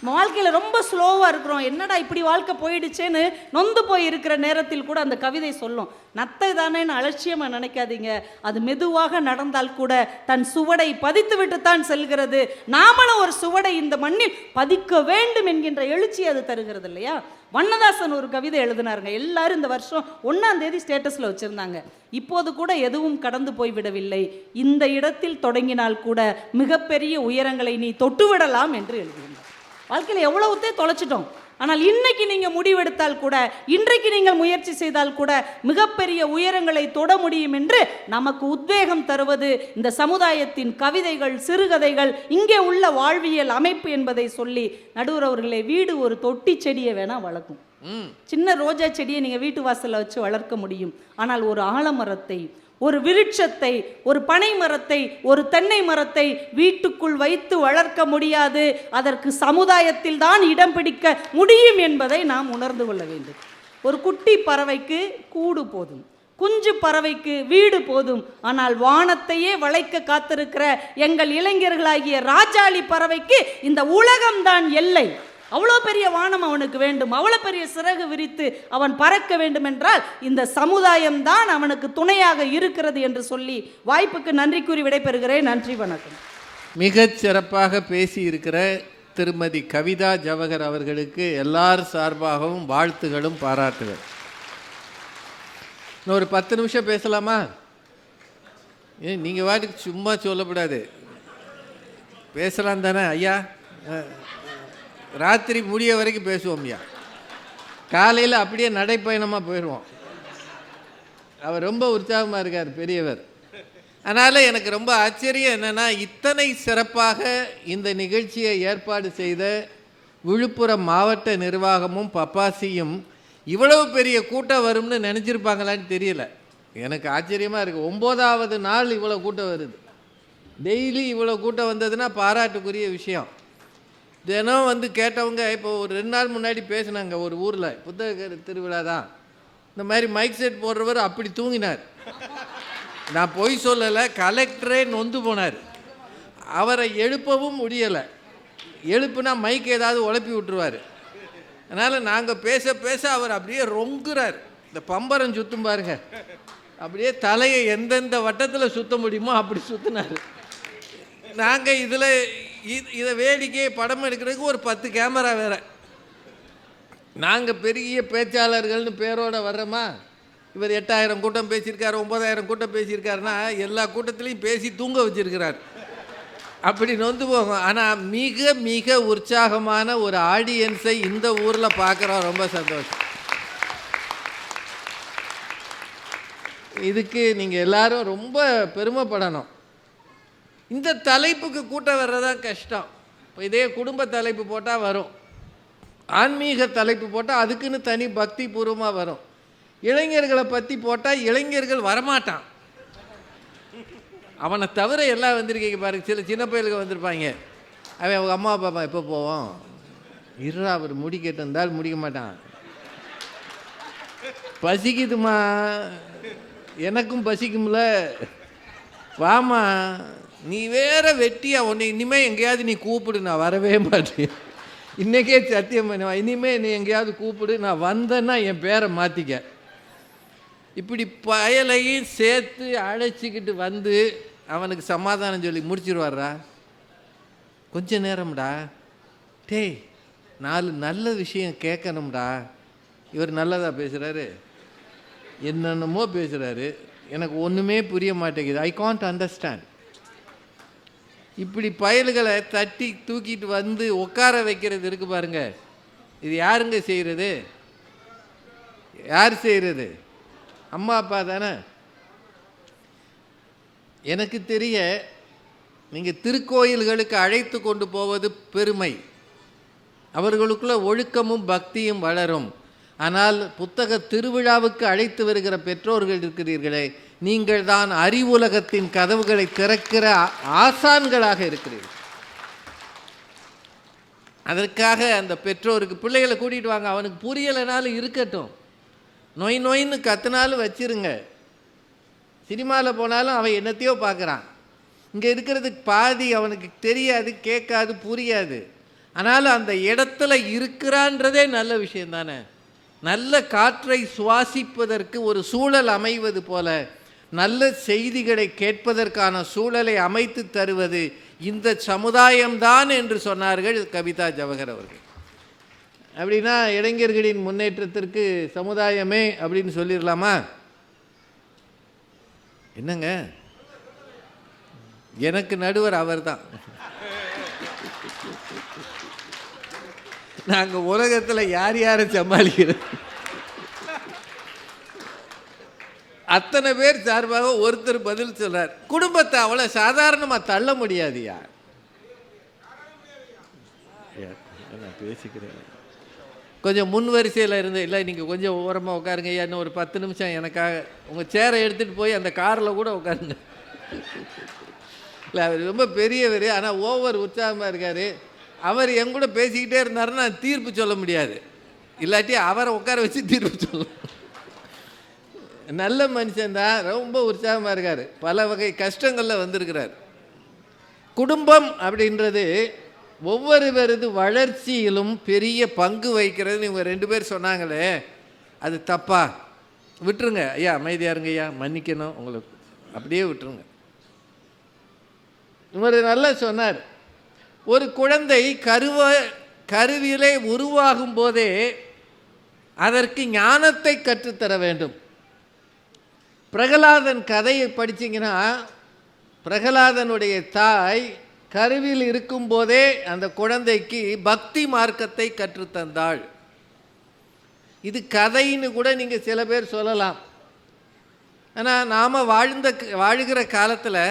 Speaker 3: வாழ்க்கையில் ரொம்ப ஸ்லோவாக இருக்கிறோம், என்னடா இப்படி வாழ்க்கை போயிடுச்சேன்னு நொந்து போய் இருக்கிற நேரத்தில் கூட அந்த கவிதை சொல்லும். நத்தை தானேன்னு அலட்சியமாக நினைக்காதீங்க, அது மெதுவாக நடந்தால் கூட தன் சுவடை பதித்து விட்டுத்தான் செல்கிறது. நாமளும் ஒரு சுவடை இந்த மண்ணில் பதிக்க வேண்டும் என்கின்ற எழுச்சி அது தருகிறது இல்லையா? வண்ணதாசன் ஒரு கவிதை எழுதினாருங்க. எல்லாரும் இந்த வருஷம் 1ஆம் தேதி ஸ்டேட்டஸில் வச்சுருந்தாங்க. இப்போது கூட எதுவும் கடந்து போய்விடவில்லை, இந்த இடத்தில் தொடங்கினால் கூட மிகப்பெரிய உயரங்களை நீ தொட்டுவிடலாம் என்று எழுதியிருந்தார். வாழ்க்கையில் எவ்வளவுத்தே தொலைச்சிட்டோம். ஆனால் இன்னைக்கு நீங்கள் முடிவெடுத்தால் கூட, இன்றைக்கு நீங்கள் முயற்சி செய்தால் கூட மிகப்பெரிய உயரங்களை தொட முடியும் என்று நமக்கு உத்வேகம் தருவது இந்த சமுதாயத்தின் கவிதைகள், சிறுகதைகள், இங்கே உள்ள வாழ்வியல் அமைப்பு என்பதை சொல்லி நடுவர் அவர்களே, வீடு ஒரு தொட்டி செடியை வேணால் வளர்க்கும். சின்ன ரோஜா செடியை நீங்கள் வீட்டு வாசலில் வச்சு வளர்க்க முடியும். ஆனால் ஒரு ஆலமரத்தை, ஒரு விருட்சத்தை, ஒரு பனை மரத்தை, ஒரு தென்னை மரத்தை வீட்டுக்குள் வைத்து வளர்க்க முடியாது. அதற்கு சமுதாயத்தில் தான் இடம் பிடிக்க முடியும் என்பதை நாம் உணர்ந்து கொள்ள வேண்டும். ஒரு குட்டி பறவைக்கு கூடு போதும். குஞ்சு பறவைக்கு வீடு போதும், ஆனால் வானத்தையே வளைக்க காத்திருக்கிற எங்கள் இளைஞர்களாகிய ராஜாளி பறவைக்கு இந்த உலகம்தான் எல்லை. அவ்வளோ பெரிய வானம் அவனுக்கு வேண்டும், அவ்வளோ பெரிய சிறகு விரித்து அவன் பறக்க வேண்டும் என்றால் இந்த சமுதாயம்தான் அவனுக்கு துணையாக இருக்கிறது என்று சொல்லி வாய்ப்புக்கு நன்றி கூறி விடைபெறுகிறேன். நன்றி, வணக்கம்.
Speaker 1: மிகச் சிறப்பாக பேசியிருக்கிற திருமதி கவிதா ஜவஹர் அவர்களுக்கு எல்லார் சார்பாகவும் வாழ்த்துகளும் பாராட்டுகள். இன்னும் ஒரு 10 நிமிஷம் பேசலாமா? நீங்கள் வாட்டுக்கு சும்மா சொல்லக்கூடாது, பேசலாம் தானே ஐயா? ராத்திரி முடிய வரைக்கும் பேசுவோம் ஐயா. காலையில் அப்படியே நடைப்பயணமாக போயிடுவோம். அவர் ரொம்ப உற்சாகமாக இருக்கார், பெரியவர். அதனால் எனக்கு ரொம்ப ஆச்சரியம் என்னென்னா, இத்தனை சிறப்பாக இந்த நிகழ்ச்சியை ஏற்பாடு செய்த விழுப்புரம் மாவட்ட நிர்வாகமும் பப்பாசியும் இவ்வளவு பெரிய கூட்டம் வரும்னு நினச்சிருப்பாங்களான்னு தெரியல. எனக்கு ஆச்சரியமாக இருக்குது. 9வது நாள் இவ்வளோ கூட்டம் வருது. டெய்லி இவ்வளோ கூட்டம் வந்ததுன்னா பாராட்டுக்குரிய விஷயம். தினம் வந்து கேட்டவங்க, இப்போ ஒரு 2 நாள் முன்னாடி பேசினாங்க ஒரு ஊரில், புத்தக திருவிழா தான், இந்த மாதிரி மைக் செட் போடுறவர் அப்படி தூங்கினார். நான் பொய் சொல்லலை, கலெக்டரே நொந்து போனார். அவரை எழுப்பவும் முடியலை. எழுப்புனா மைக் ஏதாவது உழப்பி விட்டுருவார். அதனால் நாங்கள் பேச பேச அவர் அப்படியே ரொங்குறார். இந்த பம்பரம் சுற்றும் பாருங்க, அப்படியே தலையை எந்தெந்த வட்டத்தில் சுற்ற முடியுமோ அப்படி சுற்றினார். நாங்கள் இதை வேடிக்கையை படம் எடுக்கிறதுக்கு ஒரு 10 கேமரா வேறு. நாங்கள் பெரிய பேச்சாளர்கள்னு பேரோடு வர்றோமா? இவர் 8000 கூட்டம் பேசியிருக்காரு, 9000 கூட்டம் பேசியிருக்காருன்னா எல்லா கூட்டத்திலையும் பேசி தூங்க வச்சிருக்கிறார். அப்படி நொந்து போகும். ஆனால் மிக மிக உற்சாகமான ஒரு ஆடியன்ஸை இந்த ஊரில் பார்க்குறோம். ரொம்ப சந்தோஷம். இதுக்கு நீங்கள் எல்லாரும் ரொம்ப பெருமைப்படணும். இந்த தலைப்புக்கு கூட்டம் வர்றதான் கஷ்டம். இப்போ இதே குடும்ப தலைப்பு போட்டால் வரும், ஆன்மீக தலைப்பு போட்டால் அதுக்குன்னு தனி பக்தி பூர்வமாக வரும். இளைஞர்களை பற்றி போட்டால் இளைஞர்கள் வரமாட்டான். அவனை தவிர எல்லாம் வந்திருக்கீங்க பாருங்க. சின்ன பையலுக்கு வந்திருப்பாங்க. அவன் அவங்க அம்மா பாப்பா எப்போ போவோம், இருறா அவர் முடிக்கட்டு இருந்தாலும் முடிக்க மாட்டான். பசிக்குதுமா, எனக்கும் பசிக்கும்ல, வாமா, நீ வேற வெட்டியா, உன்னை இனிமேல் எங்கேயாவது நீ கூப்பிடு, நான் வரவே மாட்டேன். இன்றைக்கே சத்தியம் பண்ணுவா, இனிமேல் நீ எங்கேயாவது கூப்பிடு, நான் வந்தேன்னா என் பேரை மாற்றிக்க. இப்படி பயலையும் சேர்த்து அழைச்சிக்கிட்டு வந்து அவனுக்கு சமாதானம் சொல்லி முடிச்சிருவாரா? கொஞ்ச நேரம்டா, டேய் 4 நல்ல விஷயம் கேட்கணும்டா. இவர் நல்லதாக பேசுகிறாரு, என்னென்னமோ பேசுகிறாரு, எனக்கு ஒன்றுமே புரிய மாட்டேங்குது. I can't understand. இப்படி பயல்களை தட்டி தூக்கிட்டு வந்து உட்கார வைக்கிறது இருக்கு பாருங்க, இது யாருங்க செய்கிறது? யார் செய்கிறது? அம்மா அப்பா தானே. எனக்கு தெரிய நீங்கள் திருக்கோயில்களுக்கு அழைத்து கொண்டு போவது பெருமை, அவர்களுக்குள்ள ஒழுக்கமும் பக்தியும் வளரும். ஆனால் புத்தக திருவிழாவுக்கு அழைத்து வருகிற பெற்றோர்கள் இருக்கிறீர்களே, நீங்கள் தான் அறிவுலகத்தின் கதவுகளை திறக்கிற ஆசான்களாக இருக்கிறீர்கள். அதற்காக அந்த பெற்றோருக்கு பிள்ளைகளை கூட்டிகிட்டு வாங்க, அவனுக்கு புரியலைனாலும் இருக்கட்டும், நொய் நொயின்னு கத்துனாலும் வச்சிருங்க. சினிமாவில் போனாலும் அவன் என்னத்தையோ பார்க்குறான். இங்கே இருக்கிறதுக்கு பாதி அவனுக்கு தெரியாது, கேட்காது, புரியாது. ஆனாலும் அந்த இடத்துல இருக்கிறான்றதே நல்ல விஷயம் தானே. நல்ல காற்றை சுவாசிப்பதற்கு ஒரு சூழல் அமைவது போல நல்ல செய்திகளை கேட்பதற்கான சூழலை அமைத்து தருவது இந்த சமுதாயம்தான் என்று சொன்னார்கள் கவிதா ஜவஹர் அவர்கள். அப்படின்னா இளைஞர்களின் முன்னேற்றத்திற்கு சமுதாயமே அப்படின்னு சொல்லிடலாமா? என்னங்க, எனக்கு நடுவர் அவர் தான். நாங்கள் உலகத்தில் யார் யாரை சமாளிக்கிறோம், அத்தனை பேர் சார்பாக ஒருத்தர் பதில் சொல்றார். குடும்பத்தை அவ்வளோ சாதாரணமாக தள்ள முடியாதுயா. நான் பேசிக்கிறேன், கொஞ்சம் முன் வரிசையில் இருந்து, இல்லை நீங்கள் கொஞ்சம் ஓரமாக உட்காருங்க ஐயா, இன்னும் ஒரு 10 நிமிஷம் எனக்காக உங்கள் சேரை எடுத்துகிட்டு போய் அந்த காரில் கூட உட்காருங்க. இல்லை, அவர் ரொம்ப பெரியவர், ஆனால் ஓவர் உற்சாகமாக இருக்கார். அவர் என் கூட பேசிக்கிட்டே இருந்தாருன்னா தீர்ப்பு சொல்ல முடியாது, இல்லாட்டி அவரை உட்கார வச்சு தீர்ப்பு சொல்லணும். நல்ல மனுஷன்தான், ரொம்ப உற்சாகமாக இருக்கார், பல வகை கஷ்டங்களில் வந்திருக்கிறார். குடும்பம் அப்படின்றது ஒவ்வொருவரது வளர்ச்சியிலும் பெரிய பங்கு வகிக்கிறதுன்னு இவங்க 2 பேர் சொன்னாங்களே, அது தப்பா? விட்டுருங்க ஐயா, அமைதியாக இருங்க ஐயா, மன்னிக்கணும் உங்களுக்கு, அப்படியே விட்டுருங்க. இவர் நல்லா சொன்னார், ஒரு குழந்தை கருவிலே உருவாகும் போதே அதற்கு ஞானத்தை கற்றுத்தர வேண்டும். பிரகலாதன் கதையை படித்தீங்கன்னா, பிரகலாதனுடைய தாய் கருவில் இருக்கும்போதே அந்த குழந்தைக்கு பக்தி மார்க்கத்தை கற்றுத்தந்தாள். இது கதைன்னு கூட நீங்கள் சில பேர் சொல்லலாம். ஆனால் நாம் வாழுகிற காலத்தில்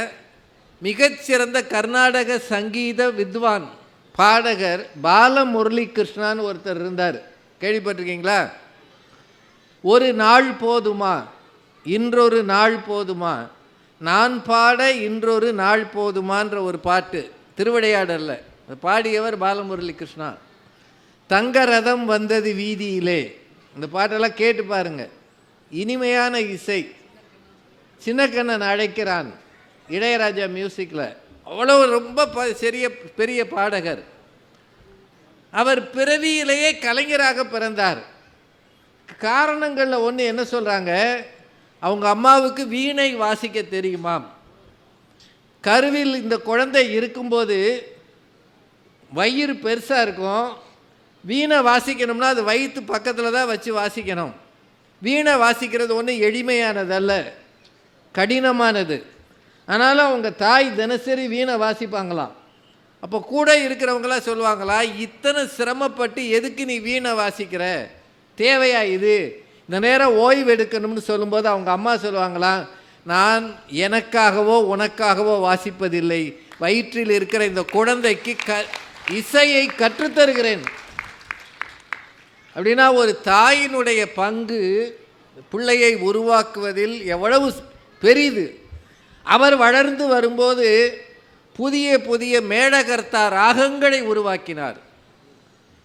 Speaker 1: மிகச்சிறந்த கர்நாடக சங்கீத வித்வான் பாடகர் பாலமுரளி கிருஷ்ணான்னு ஒருத்தர் இருந்தார். கேள்விப்பட்டிருக்கீங்களா? ஒரு நாள் போதுமா, இன்றொரு நாள் போதுமா, நான் பாட இன்றொரு நாள் போதுமான்ற ஒரு பாட்டு திருவிளையாடல்ல பாடியவர் பாலமுரளி கிருஷ்ணா. தங்க ரதம் வந்தது வீதியிலே, இந்த பாட்டெல்லாம் கேட்டு பாருங்க, இனிமையான இசை. சின்னக்கண்ணன் அழைக்கிறான், இளையராஜா மியூசிக்கில், அவ்வளோ ரொம்ப பெரிய பாடகர். அவர் பிறவியிலேயே கலைஞராக பிறந்தார். காரணங்களில் ஒன்று என்ன சொல்கிறாங்க, அவங்க அம்மாவுக்கு வீணை வாசிக்க தெரியுமாம். கருவில் இந்த குழந்தை இருக்கும்போது வயிறு பெருசாக இருக்கும், வீணை வாசிக்கணும்னா அது வயிற்று பக்கத்தில் தான் வச்சு வாசிக்கணும். வீணை வாசிக்கிறது ஒன்றும் எளிமையானதல்ல, கடினமானது. ஆனாலும் அவங்க தாய் தினசரி வீணை வாசிப்பாங்களாம். அப்போ கூட இருக்கிறவங்களாம் சொல்லுவாங்களா, இத்தனை சிரமப்பட்டு எதுக்கு நீ வீணை வாசிக்கிற, தேவையா இது, இந்த நேரம் ஓய்வு எடுக்கணும்னு சொல்லும்போது அவங்க அம்மா சொல்லுவாங்களாம், நான் எனக்காகவோ உனக்காகவோ வாசிப்பதில்லை, வயிற்றில் இருக்கிற இந்த குழந்தைக்கு இசையை கற்றுத்தருகிறேன். அப்படின்னா ஒரு தாயினுடைய பங்கு பிள்ளையை உருவாக்குவதில் எவ்வளவு பெரிது. அவர் வளர்ந்து வரும்போது புதிய புதிய மேடகர்த்தா ராகங்களை உருவாக்கினார்.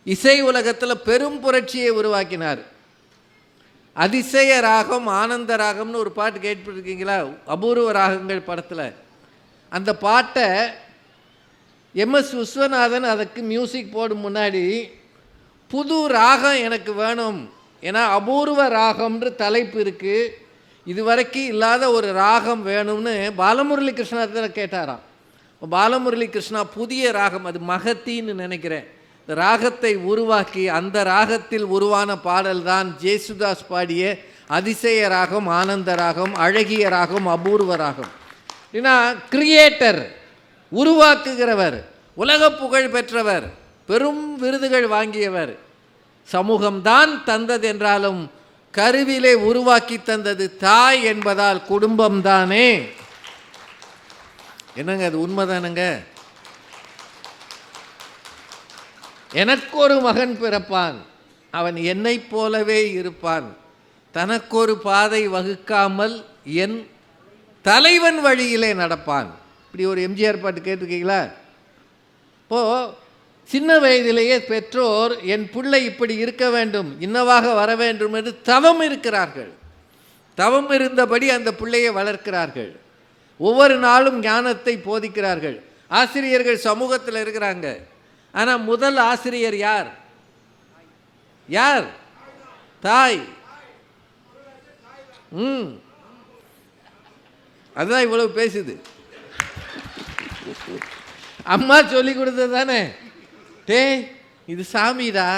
Speaker 1: இசை உலகத்தில் பெரும் புரட்சியை உருவாக்கினார். அதிசய ராகம், ஆனந்த ராகம்னு ஒரு பாட்டு கேட்டுருக்கீங்களா? அபூர்வ ராகங்கள் படத்தில் அந்த பாட்டை MS விஸ்வநாதன் அதுக்கு மியூசிக் போடும் முன்னாடி புது ராகம் எனக்கு வேணும், ஏன்னா அபூர்வ ராகம்ன்ற தலைப்பு இருக்குது, இதுவரைக்கும் இல்லாத ஒரு ராகம் வேணும்னு பாலமுரளி கிருஷ்ணத்தில் கேட்டாராம். பாலமுரளி கிருஷ்ணா புதிய ராகம், அது மகத்தின்னு நினைக்கிறேன், இந்த ராகத்தை உருவாக்கி அந்த ராகத்தில் உருவான பாடல் தான் ஜேசுதாஸ் பாடிய அதிசய ராகம், ஆனந்த ராகம், அழகிய ராகம், அபூர்வ ராகம். ஏன்னா கிரியேட்டர், உருவாக்குகிறவர், உலக புகழ் பெற்றவர், பெரும் விருதுகள் வாங்கியவர். சமூகம்தான் தந்தது என்றாலும் கருவிலே உருவாக்கி தந்தது தாய் என்பதால் குடும்பம்தானே. என்னங்க அது உண்மைதானுங்க? எனக்கொரு மகன் பிறப்பான், அவன் என்னைப் போலவே இருப்பான், தனக்கொரு பாதை வகுக்காமல் என் தலைவன் வழியிலே நடப்பான். இப்படி ஒரு எம்ஜிஆர் பாட்டு கேட்டிருக்கீங்களா? இப்போது சின்ன வயதிலேயே பெற்றோர் என் பிள்ளை இப்படி இருக்க வேண்டும், இன்னவாக வர வேண்டும் என்று தவம் இருக்கிறார்கள். தவம் இருந்தபடி அந்த பிள்ளையை வளர்க்கிறார்கள். ஒவ்வொரு நாளும் ஞானத்தை போதிக்கிறார்கள். ஆசிரியர்கள் சமூகத்தில் இருக்கிறாங்க. ஆனால் முதல் ஆசிரியர் யார்? யார்? தாய். அதுதான் இவ்வளவு பேசுது. அம்மா சொல்லி கொடுத்தது தானே. டேய் இது சாமிடா,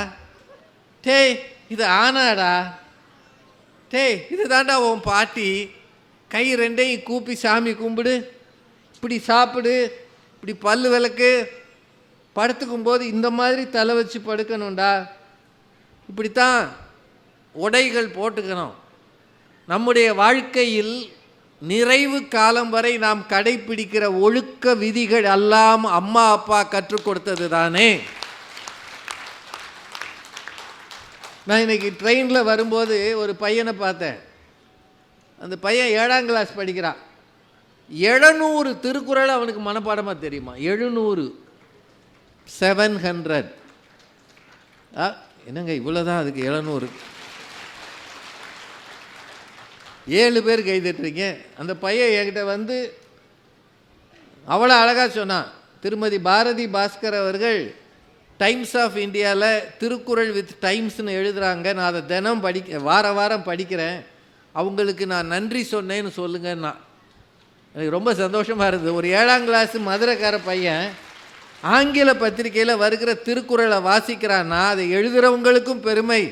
Speaker 1: டேய் இது ஆனாடா, டேய் இது தாண்டா உன் பாட்டி, கை ரெண்டையும் கூப்பி சாமி கும்பிடு, இப்படி சாப்பிடு, இப்படி பல்லு விளக்கு, படுத்துக்கும் போது இந்த மாதிரி தலை வச்சு படுக்கணும்டா, இப்படித்தான் உடைகள் போட்டுக்கணும். நம்முடைய வாழ்க்கையில் நிறைவு காலம் வரை நாம் கடைப்பிடிக்கிற ஒழுக்க விதிகள் எல்லாம் அம்மா அப்பா கற்றுக் கொடுத்தது தானே. நான் இன்னைக்கு ட்ரெயினில் வரும்போது ஒரு பையனை பார்த்தேன். அந்த பையன் 7ஆம் கிளாஸ் படிக்கிறான். 700 திருக்குறள் அவனுக்கு மனப்பாடமாக தெரியுமா? 700 என்னங்க இவ்வளோதான் அதுக்கு 700? 7 பேர் கைதட்டுறீங்க. அந்த பையன் என்கிட்ட வந்து அவ்வளோ அழகாக சொன்னான். திருமதி பாரதி பாஸ்கர் அவர்கள் டைம்ஸ் ஆஃப் இந்தியாவில் திருக்குறள் வித் டைம்ஸ்னு எழுதுகிறாங்க. நான் அதை தினம் வாரம் படிக்கிறேன். அவங்களுக்கு நான் நன்றி சொன்னேன்னு சொல்லுங்கன்னா. எனக்கு ரொம்ப சந்தோஷமாக இருந்தது. ஒரு 7ஆம் கிளாஸ் மதுரைக்கார பையன் ஆங்கில பத்திரிகையில் வருகிற திருக்குறளை வாசிக்கிறான்னா அதை எழுதுகிறவங்களுக்கும் பெருமை,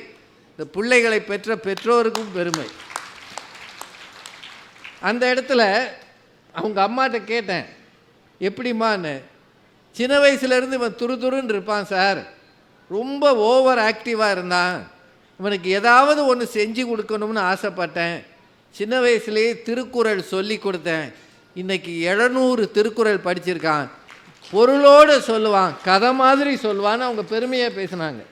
Speaker 1: இந்த பிள்ளைகளை பெற்ற பெற்றோருக்கும் பெருமை. அந்த இடத்துல அவங்க அம்மாட்ட கேட்டேன், எப்படிம்மான்னு. சின்ன வயசுலேருந்து இவன் துருதுருன்னு இருப்பான் சார், ரொம்ப ஓவர் ஆக்டிவாக இருந்தான், இவனுக்கு ஏதாவது ஒன்று செஞ்சு கொடுக்கணும்னு ஆசைப்பட்டேன். சின்ன வயசுலேயே திருக்குறள் சொல்லி கொடுத்தேன். இன்றைக்கி 700 திருக்குறள் படிச்சிருக்கான், பொருளோடு சொல்லுவான், கதை மாதிரி சொல்லுவான்னு அவங்க பெருமையாக பேசினாங்க.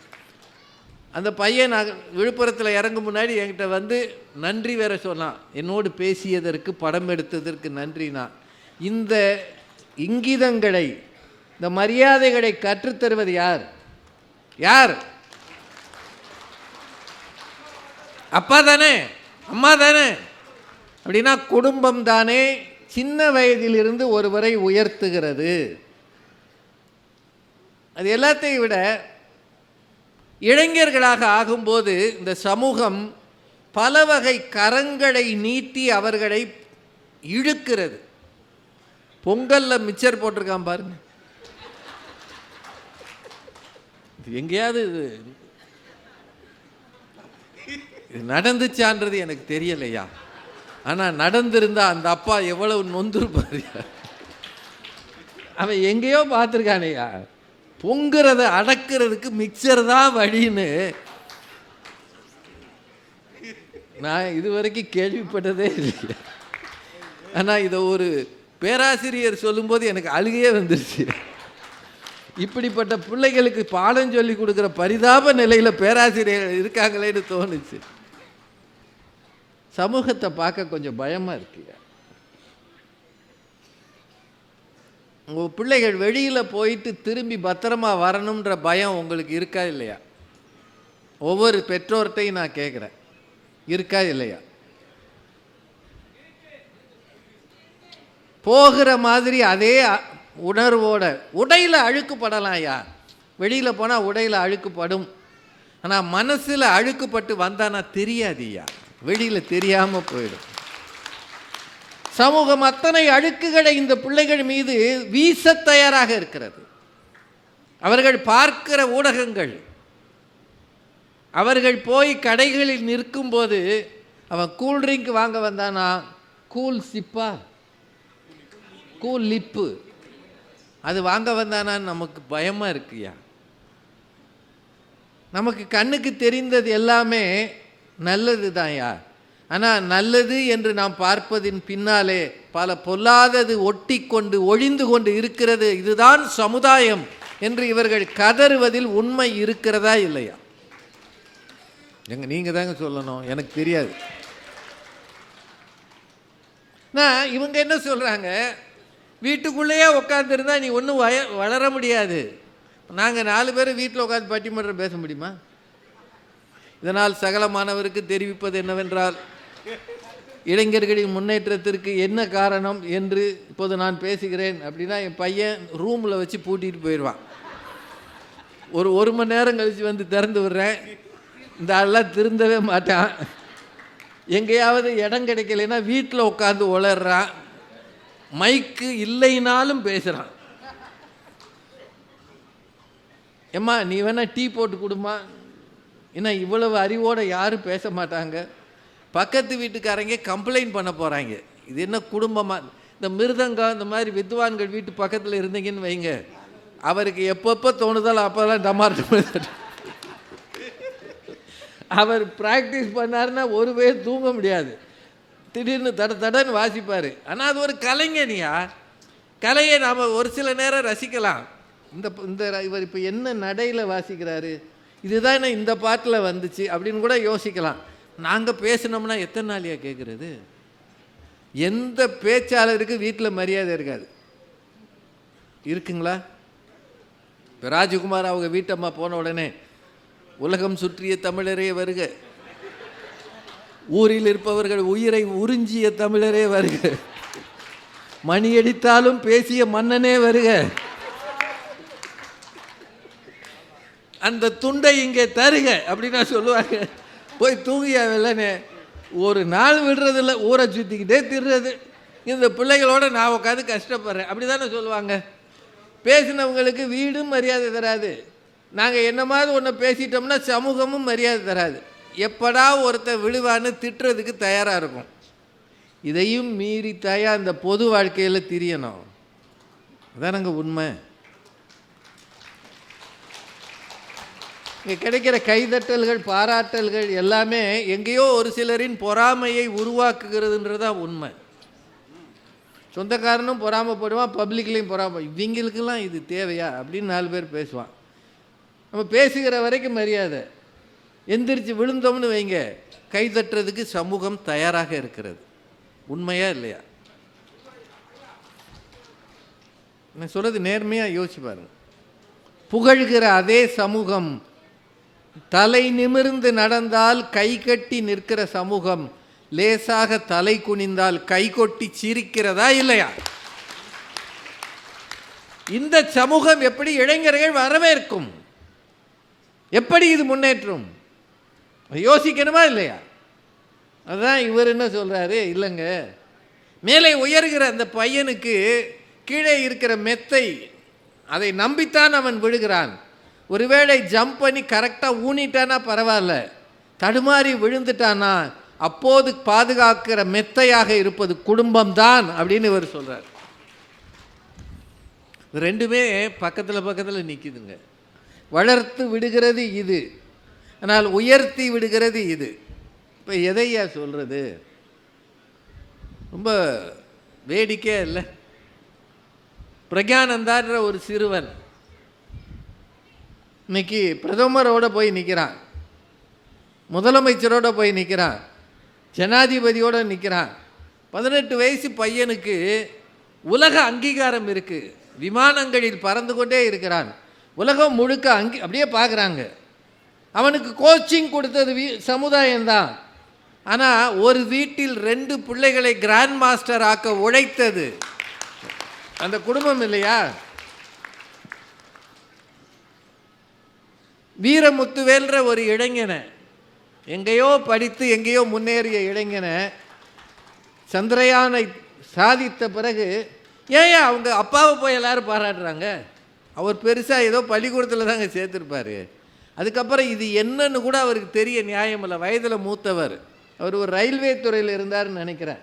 Speaker 1: அந்த பையன் நான் விழுப்புரத்தில் இறங்கும் முன்னாடி என்கிட்ட வந்து நன்றி வேற சொன்னான். என்னோடு பேசியதற்கு, படம் எடுத்ததற்கு நன்றினா. இந்த இங்கிதங்களை, இந்த மரியாதைகளை கற்றுத்தருவது யார்? யார்? அப்பா தானே, அம்மா தானே. அப்படின்னா குடும்பம் தானே சின்ன வயதிலிருந்து ஒருவரை உயர்த்துகிறது. அது எல்லாத்தையும் விட இளைஞர்களாக ஆகும்போது இந்த சமூகம் பல வகை கரங்களை நீட்டி அவர்களை இழுக்கிறது. பொங்கலில் மிச்சர் போட்டிருக்கான் பாருங்க, எங்கேயாவது இது நடந்துச்சான்றது எனக்கு தெரியலையா, ஆனால் நடந்திருந்தா அந்த அப்பா எவ்வளவு நொந்துருப்பாரு. அவன் எங்கேயோ பார்த்துருக்கானையா, பொங்குறத அடக்கிறதுக்கு மிக்சர் தான் வழின்னு நான் இதுவரைக்கும் கேள்விப்பட்டதே இல்லை. ஆனால் இதை ஒரு பேராசிரியர் சொல்லும்போது எனக்கு அழுகையே வந்துருச்சு. இப்படிப்பட்ட பிள்ளைகளுக்கு பாடம் சொல்லி கொடுக்குற பரிதாப நிலையில் பேராசிரியர்கள் இருக்காங்களேன்னு தோணுச்சு. சமூகத்தை பார்க்க கொஞ்சம் பயமாக இருக்கு. உங்கள் பிள்ளைகள் வெளியில் போயிட்டு திரும்பி பத்திரமா வரணுன்ற பயம் உங்களுக்கு இருக்கா இல்லையா? ஒவ்வொரு பெற்றோர்கிட்டையும் நான் கேட்குறேன், இருக்கா இல்லையா? போகிற மாதிரி அதே உணர்வோட, உடையில் அழுக்குப்படலாம் ஐயா, வெளியில் போனால் உடையில் அழுக்குப்படும், ஆனால் மனசில் அழுக்குப்பட்டு வந்தானா தெரியாது ஐயா, வெளியில் தெரியாமல் போயிடும். சமூகம் அத்தனை அழுக்குகளை இந்த பிள்ளைகள் மீது வீச தயாராக இருக்கிறது. அவர்கள் பார்க்கிற ஊடகங்கள், அவர்கள் போய் கடைகளில் நிற்கும்போது அவன் கூல்ட்ரிங்க் வாங்க வந்தானா, கூல் சிப்பா, கூல் லிப்பு, அது வாங்க வந்தானான்னு நமக்கு பயமாக இருக்குயா. நமக்கு கண்ணுக்கு தெரிந்தது எல்லாமே நல்லது தான்யா, ஆனால் நல்லது என்று நாம் பார்ப்பதின் பின்னாலே பல பொல்லாதது ஒட்டி கொண்டு ஒழிந்து கொண்டு இருக்கிறது. இதுதான் சமுதாயம் என்று இவர்கள் கதறுவதில் உண்மை இருக்கிறதா இல்லையா? நீங்கள் தாங்க சொல்லணும், எனக்கு தெரியாது. நான் இவங்க என்ன சொல்கிறாங்க, வீட்டுக்குள்ளேயே உட்காந்துருந்தா நீ ஒன்றும் வளர முடியாது. நாங்கள் 4 பேர் வீட்டில் உட்காந்து பட்டிமன்றம் பேச முடியுமா? இதனால் சகல மாணவருக்கு தெரிவிப்பது என்னவென்றால், இளைஞர்களின் முன்னேற்றத்திற்கு என்ன காரணம் என்று இப்போது நான் பேசுகிறேன். அப்படின்னா என் பையன் ரூமில் வச்சு பூட்டிகிட்டு போயிடுவான். ஒரு மணி நேரம் கழித்து வந்து திறந்து விடுறேன், இந்த ஆளெலாம் திருந்தவே மாட்டான். எங்கேயாவது இடம் கிடைக்கலைன்னா வீட்டில் உட்காந்து உளறான், மைக்கு இல்லைனாலும் பேசுகிறான். ஏம்மா நீ வேணா டீ போட்டு கொடுமா, ஏன்னா இவ்வளவு அறிவோடு யாரும் பேச மாட்டாங்க. பக்கத்து வீட்டுக்காரங்க கம்ப்ளைண்ட் பண்ண போகிறாங்க, இது என்ன குடும்பமாக. இந்த மிருதங்கம் இந்த மாதிரி வித்வான்கள் வீட்டு பக்கத்தில் இருந்தீங்கன்னு வைங்க, அவருக்கு எப்பப்போ தோணுதாலும் அப்போல்லாம் டமார் அவர் ப்ராக்டிஸ் பண்ணாருன்னா ஒரு பேர் தூங்க முடியாது, திடீர்னு தடன்னு வாசிப்பார். ஆனால் அது ஒரு கலைஞனியா, கலையை நாம் ஒரு சில நேரம் ரசிக்கலாம். இந்த இவர் இப்போ என்ன நடையில் வாசிக்கிறாரு, இதுதான் இந்த பாட்டில் வந்துச்சு அப்படின்னு கூட யோசிக்கலாம். நாங்கள் பேசினோம்னா எத்தனை நாளையா கேட்குறது? எந்த பேச்சாளருக்கு வீட்டில் மரியாதை இருக்காது, இருக்குங்களா? இப்போ ராஜகுமார் அவங்க வீட்டம்மா போன உடனே உலகம் சுற்றிய தமிழரே வருக, ஊரில் இருப்பவர்கள் உயிரை உறிஞ்சிய தமிழரே வருக, மணியடித்தாலும் பேசிய மன்னனே வருக, அந்த துண்டை இங்கே தருக அப்படின்னா சொல்லுவாங்க. போய் தூங்கியா வெள்ளனே, ஒரு நாள் விடுறதில்ல, ஊரை சுற்றிக்கிட்டே திடுறது. இந்த பிள்ளைகளோட நான் உட்காந்து கஷ்டப்படுறேன் அப்படி தானே சொல்லுவாங்க. பேசினவங்களுக்கு வீடும் மரியாதை தராது, நாங்கள் என்ன மாதிரி ஒன்று பேசிட்டோம்னா சமூகமும் மரியாதை தராது. எப்படா ஒருத்தர் விழுவான்னு திட்டுறதுக்கு தயாராக இருக்கும். இதையும் மீறி தாயா இந்த பொது வாழ்க்கையில் திரியணும். அதானங்க உண்மை. இங்கே கிடைக்கிற கைதட்டல்கள், பாராட்டல்கள் எல்லாமே எங்கேயோ ஒரு சிலரின் பொறாமையை உருவாக்குகிறதுன்றதான் உண்மை. சொந்தக்காரனும் பொறாமப்படுவான், பப்ளிக்லேயும் பொறாமை. இவங்களுக்கெல்லாம் இது தேவையா அப்படின்னு 4 பேர் பேசுவான். நம்ம பேசுகிற வரைக்கும் மரியாதை. எந்திரிச்சு விழுந்தோம்னு வைங்க, கைதட்டுறதுக்கு சமூகம் தயாராக இருக்கிறது. உண்மையா இல்லையா? நான் சொல்கிறது நேர்மையாக யோசிச்சு பாருங்க. புகழ்கிற அதே சமூகம் தலை நிமிர்ந்து நடந்தால் கை கட்டி நிற்கிற சமூகம் லேசாக தலை குனிந்தால் கை கொட்டி சிரிக்கிறதா இல்லையா? இந்த சமூகம் எப்படி இளைஞர்கள் வரவேற்கும்? எப்படி இது முன்னேற்றும்? யோசிக்கணுமா இல்லையா? அதுதான் இவர் என்ன சொல்றாரு, இல்லைங்க மேலே உயர்கிற அந்த பையனுக்கு கீழே இருக்கிற மெத்தை அதை நம்பித்தான் அவன் விழுகிறான். ஒருவேளை ஜம்ப் பண்ணி கரெக்டாக ஊனிட்டானா பரவாயில்ல, தடுமாறி விழுந்துட்டானா அப்போது பாதுகாக்கிற மெத்தையாக இருப்பது குடும்பம்தான் அப்படின்னு இவர் சொல்றார். ரெண்டுமே பக்கத்தில் பக்கத்தில் நிற்கிதுங்க. வளர்த்து விடுகிறது இது, ஆனால் உயர்த்தி விடுகிறது இது. இப்போ எதையா சொல்கிறது? ரொம்ப வேடிக்கையாக இல்லை? பிரக்யானந்தான்ற ஒரு சிறுவன் இன்னைக்கு பிரதமரோட போய் நிற்கிறான், முதலமைச்சரோட போய் நிற்கிறான், ஜனாதிபதியோடு நிற்கிறான். 18 வயசு பையனுக்கு உலக அங்கீகாரம் இருக்குது, விமானங்களில் பறந்து கொண்டே இருக்கிறான், உலகம் முழுக்க அப்படியே பார்க்குறாங்க. அவனுக்கு கோச்சிங் கொடுத்தது சமுதாயம்தான். ஆனால் ஒரு வீட்டில் 2 பிள்ளைகளை கிராண்ட் மாஸ்டர் ஆக்க உழைத்தது அந்த குடும்பம் இல்லையா? வீரமுத்துவேல்ற ஒரு இளைஞனை, எங்கேயோ படித்து எங்கேயோ முன்னேறிய இளைஞனை சந்திரயானை சாதித்த பிறகு ஏன் அவங்க அப்பாவை போய் எல்லாரும் பாராட்டுறாங்க? அவர் பெருசாக ஏதோ பள்ளிக்கூடத்தில் தாங்க சேர்த்துருப்பார். அதுக்கப்புறம் இது என்னன்னு கூட அவருக்கு தெரிய நியாயம் இல்லை. வயதில் மூத்தவர். அவர் ஒரு ரயில்வே துறையில் இருந்தார்னு நினைக்கிறேன்.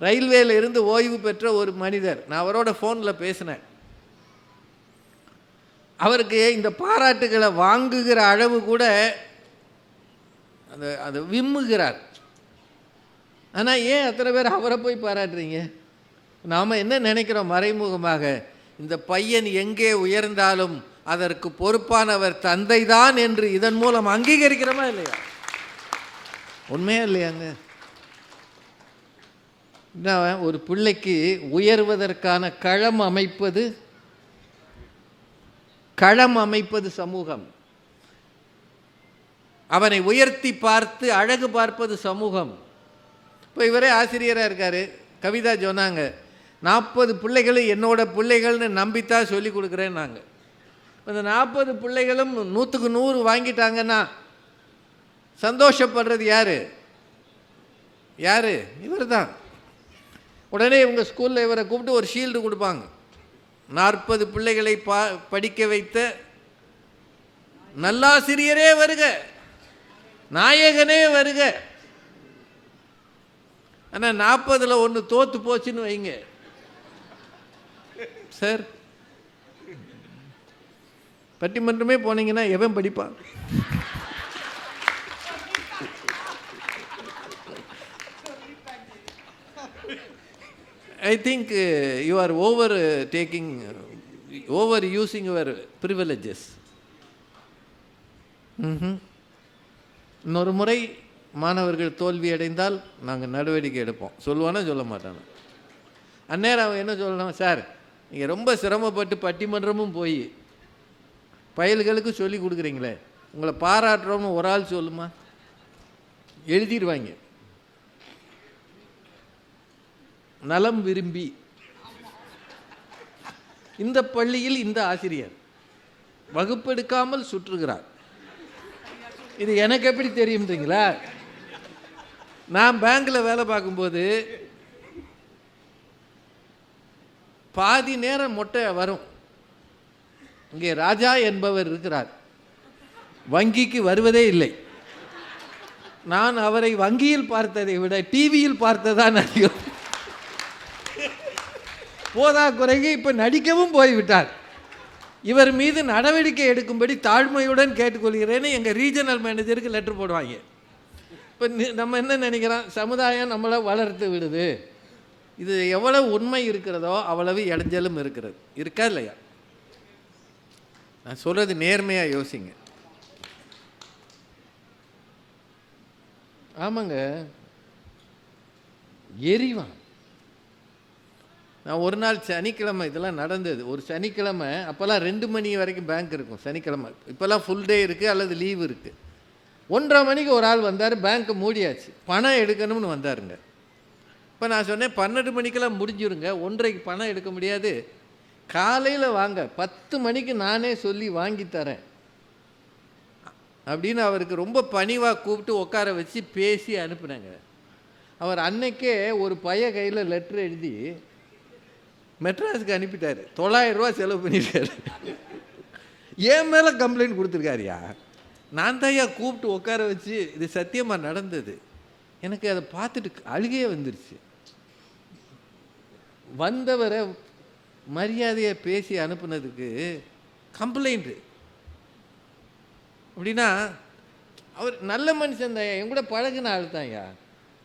Speaker 1: ரயில்வேல இருந்து ஓய்வு பெற்ற ஒரு மனிதர். நான் அவரோட ஃபோனில் பேசினேன். அவருக்கு இந்த பாராட்டுகளை வாங்குகிற அளவு கூட அதை விம்முகிறார். ஆனால் ஏன் அத்தனை பேர் அவரை போய் பாராட்டுறீங்க? நாம் என்ன நினைக்கிறோம் மறைமுகமாக? இந்த பையன் எங்கே உயர்ந்தாலும் அதற்கு பொறுப்பானவர் தந்தை தான் என்று இதன் மூலம் அங்கீகரிக்கிறோமா இல்லையா? உண்மையா இல்லையாங்க? ஒரு பிள்ளைக்கு உயர்வதற்கான களம் அமைப்பது சமூகம். அவனை உயர்த்தி பார்த்து அழகு பார்ப்பது சமூகம். இப்போ இவரே ஆசிரியராக இருக்கார். கவிதா சொன்னாங்க, 40 பிள்ளைகளும் என்னோட பிள்ளைகள்னு நம்பித்தான் சொல்லி கொடுக்குறேன். நாங்கள் அந்த 40 பிள்ளைகளும் 100க்கு 100 வாங்கிட்டாங்கன்னா சந்தோஷப்படுறது யார்? இவர் தான். உடனே இவங்க ஸ்கூலில் இவரை கூப்பிட்டு ஒரு ஷீல்டு கொடுப்பாங்க. 40 பிள்ளைகளை படிக்க வைத்த நல்லாசிரியரே வருக, நாயகனே வருக. ஆனால் 40ல் 1 தோத்து போச்சுன்னு வைங்க சார், பட்டிமன்றமே போனீங்கன்னா எவன் படிப்பான்? I think you are overusing your privileges. இன்னொரு முறை மாணவர்கள் தோல்வி அடைந்தால் நாங்கள் நடவடிக்கை எடுப்போம். சொல்லுவானா சொல்ல மாட்டானா? அந்நேரம் அவன் என்ன சொல்லணும்? சார் நீங்கள் ரொம்ப சிரமப்பட்டு பட்டிமன்றமும் போய் பயல்களுக்கு சொல்லி கொடுக்குறீங்களே, உங்களை பாராட்டுறோம்னு ஒரு ஆள் சொல்லுமா? எழுதிடுவாங்க. நலம் விரும்பி இந்த பள்ளியில் இந்த ஆசிரியர் வகுப்பெடுக்காமல் சுற்றுகிறார். இது எனக்கு எப்படி தெரியும்ன்றீங்களா? நான் பேங்க்கில் வேலை பார்க்கும்போது பாதி நேரம் மொட்டை வரும். இங்கே ராஜா என்பவர் இருக்கிறார், வங்கிக்கு வருவதே இல்லை. நான் அவரை வங்கியில் பார்த்ததை விட டிவியில் பார்த்ததான் அதிகம். போதா குறைக்கு இப்போ நடிக்கவும் போய்விட்டார். இவர் மீது நடவடிக்கை எடுக்கும்படி தாழ்மையுடன் கேட்டுக்கொள்கிறேன்னு எங்கள் ரீஜனல் மேனேஜருக்கு லெட்டர் போடுவாங்க. இப்போ நம்ம என்ன நினைக்கிறோம், சமுதாயம் நம்மளை வளர்த்து விடுது. இது எவ்வளவு உண்மை இருக்கிறதோ அவ்வளவு இடைஞ்சலும் இருக்கிறது. இருக்கா இல்லையா? நான் சொல்கிறது நேர்மையாக யோசிங்க. ஆமாங்க, எரிவான். நான் ஒரு நாள் சனிக்கிழமை இதெல்லாம் நடந்தது. ஒரு சனிக்கிழமை, அப்போல்லாம் 2 மணி வரைக்கும் பேங்க் இருக்கும் சனிக்கிழமை. இப்போல்லாம் ஃபுல் டே இருக்குது அல்லது லீவு இருக்குது. 1:30 மணிக்கு ஒரு ஆள் வந்தார், பேங்க்கு மூடியாச்சு, பணம் எடுக்கணும்னு வந்தாருங்க. இப்போ நான் சொன்னேன் 12 மணிக்கெல்லாம் முடிஞ்சிருங்க, 1:30க்கு பணம் எடுக்க முடியாது, காலையில் வாங்க, 10 மணிக்கு நானே சொல்லி வாங்கி தரேன் அப்படின்னு அவருக்கு ரொம்ப பணிவாக கூப்பிட்டு உட்கார வச்சு பேசி அனுப்புனாங்க. அவர் அன்னைக்கே ஒரு பைய கையில் லெட்ரு எழுதி மெட்ராஸுக்கு அனுப்பிட்டார். 900 ரூபா செலவு பண்ணிட்டார். என் மேலே கம்ப்ளைண்ட் கொடுத்துருக்காருயா. நான் தான் கூப்பிட்டு உட்கார வச்சு, இது சத்தியமாக நடந்தது. எனக்கு அதை பார்த்துட்டு அழுகையே வந்துருச்சு. வந்தவரை மரியாதையை பேசி அனுப்புனதுக்கு கம்ப்ளைண்ட்டு அப்படின்னா அவர் நல்ல மனுஷன் தான், என் கூட பழகுன ஆள் தான்யா.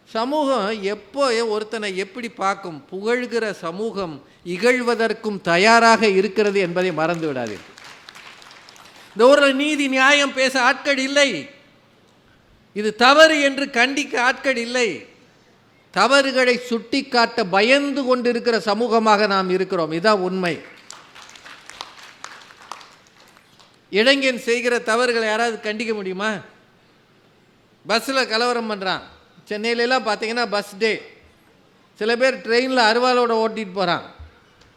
Speaker 1: சமூகம் எப்போ ஒருத்தனை எப்படி பார்க்கும்? புகழ்கிற சமூகம் இகழ்வதற்கும் தயாராக இருக்கிறது என்பதை மறந்து விடாதீர்கள். இந்த ஊரில் நீதி நியாயம் பேச ஆட்கள் இல்லை. இது தவறு என்று கண்டிக்க ஆட்கள் இல்லை. தவறுகளை சுட்டி காட்ட பயந்து கொண்டிருக்கிற சமூகமாக நாம் இருக்கிறோம். இதுதான் உண்மை. இளைஞன் செய்கிற தவறுகளை யாராவது கண்டிக்க முடியுமா? பஸ்ஸில் கலவரம் பண்ணுறான். சென்னையிலலாம் பார்த்தீங்கன்னா பஸ் டே, சில பேர் ட்ரெயினில் அருவாளோட ஓட்டிகிட்டு போகிறான்.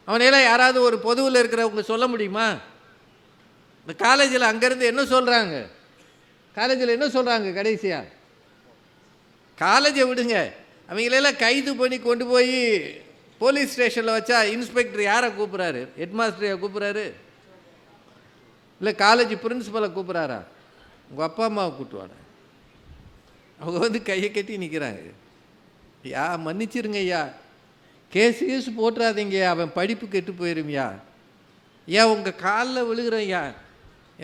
Speaker 1: அவனையெல்லாம் யாராவது ஒரு பொதுவில் இருக்கிறவங்க சொல்ல முடியுமா? இந்த காலேஜில் அங்கேருந்து என்ன சொல்கிறாங்க? காலேஜில் என்ன சொல்கிறாங்க? கடைசியாக காலேஜை விடுங்க, அவங்களெல்லாம் கைது பண்ணி கொண்டு போய் போலீஸ் ஸ்டேஷனில் வச்சா இன்ஸ்பெக்டர் யாரை கூப்பிட்றாரு? ஹெட்மாஸ்டரையா கூப்பிட்றாரு? இல்லை காலேஜ் பிரின்ஸிபலை கூப்பிட்றாரா? உங்கள் அப்பா அம்மாவை கூப்பிட்டுவாங்க. அவங்க வந்து கையை கட்டி நிற்கிறாங்க. யா மன்னிச்சிருங்க ஐயா, கேஸ் போட்டுறாதீங்க, அவன் படிப்பு கெட்டு போயிரும்யா. ஏன் உங்கள் காலில் விழுகிறேன்யா,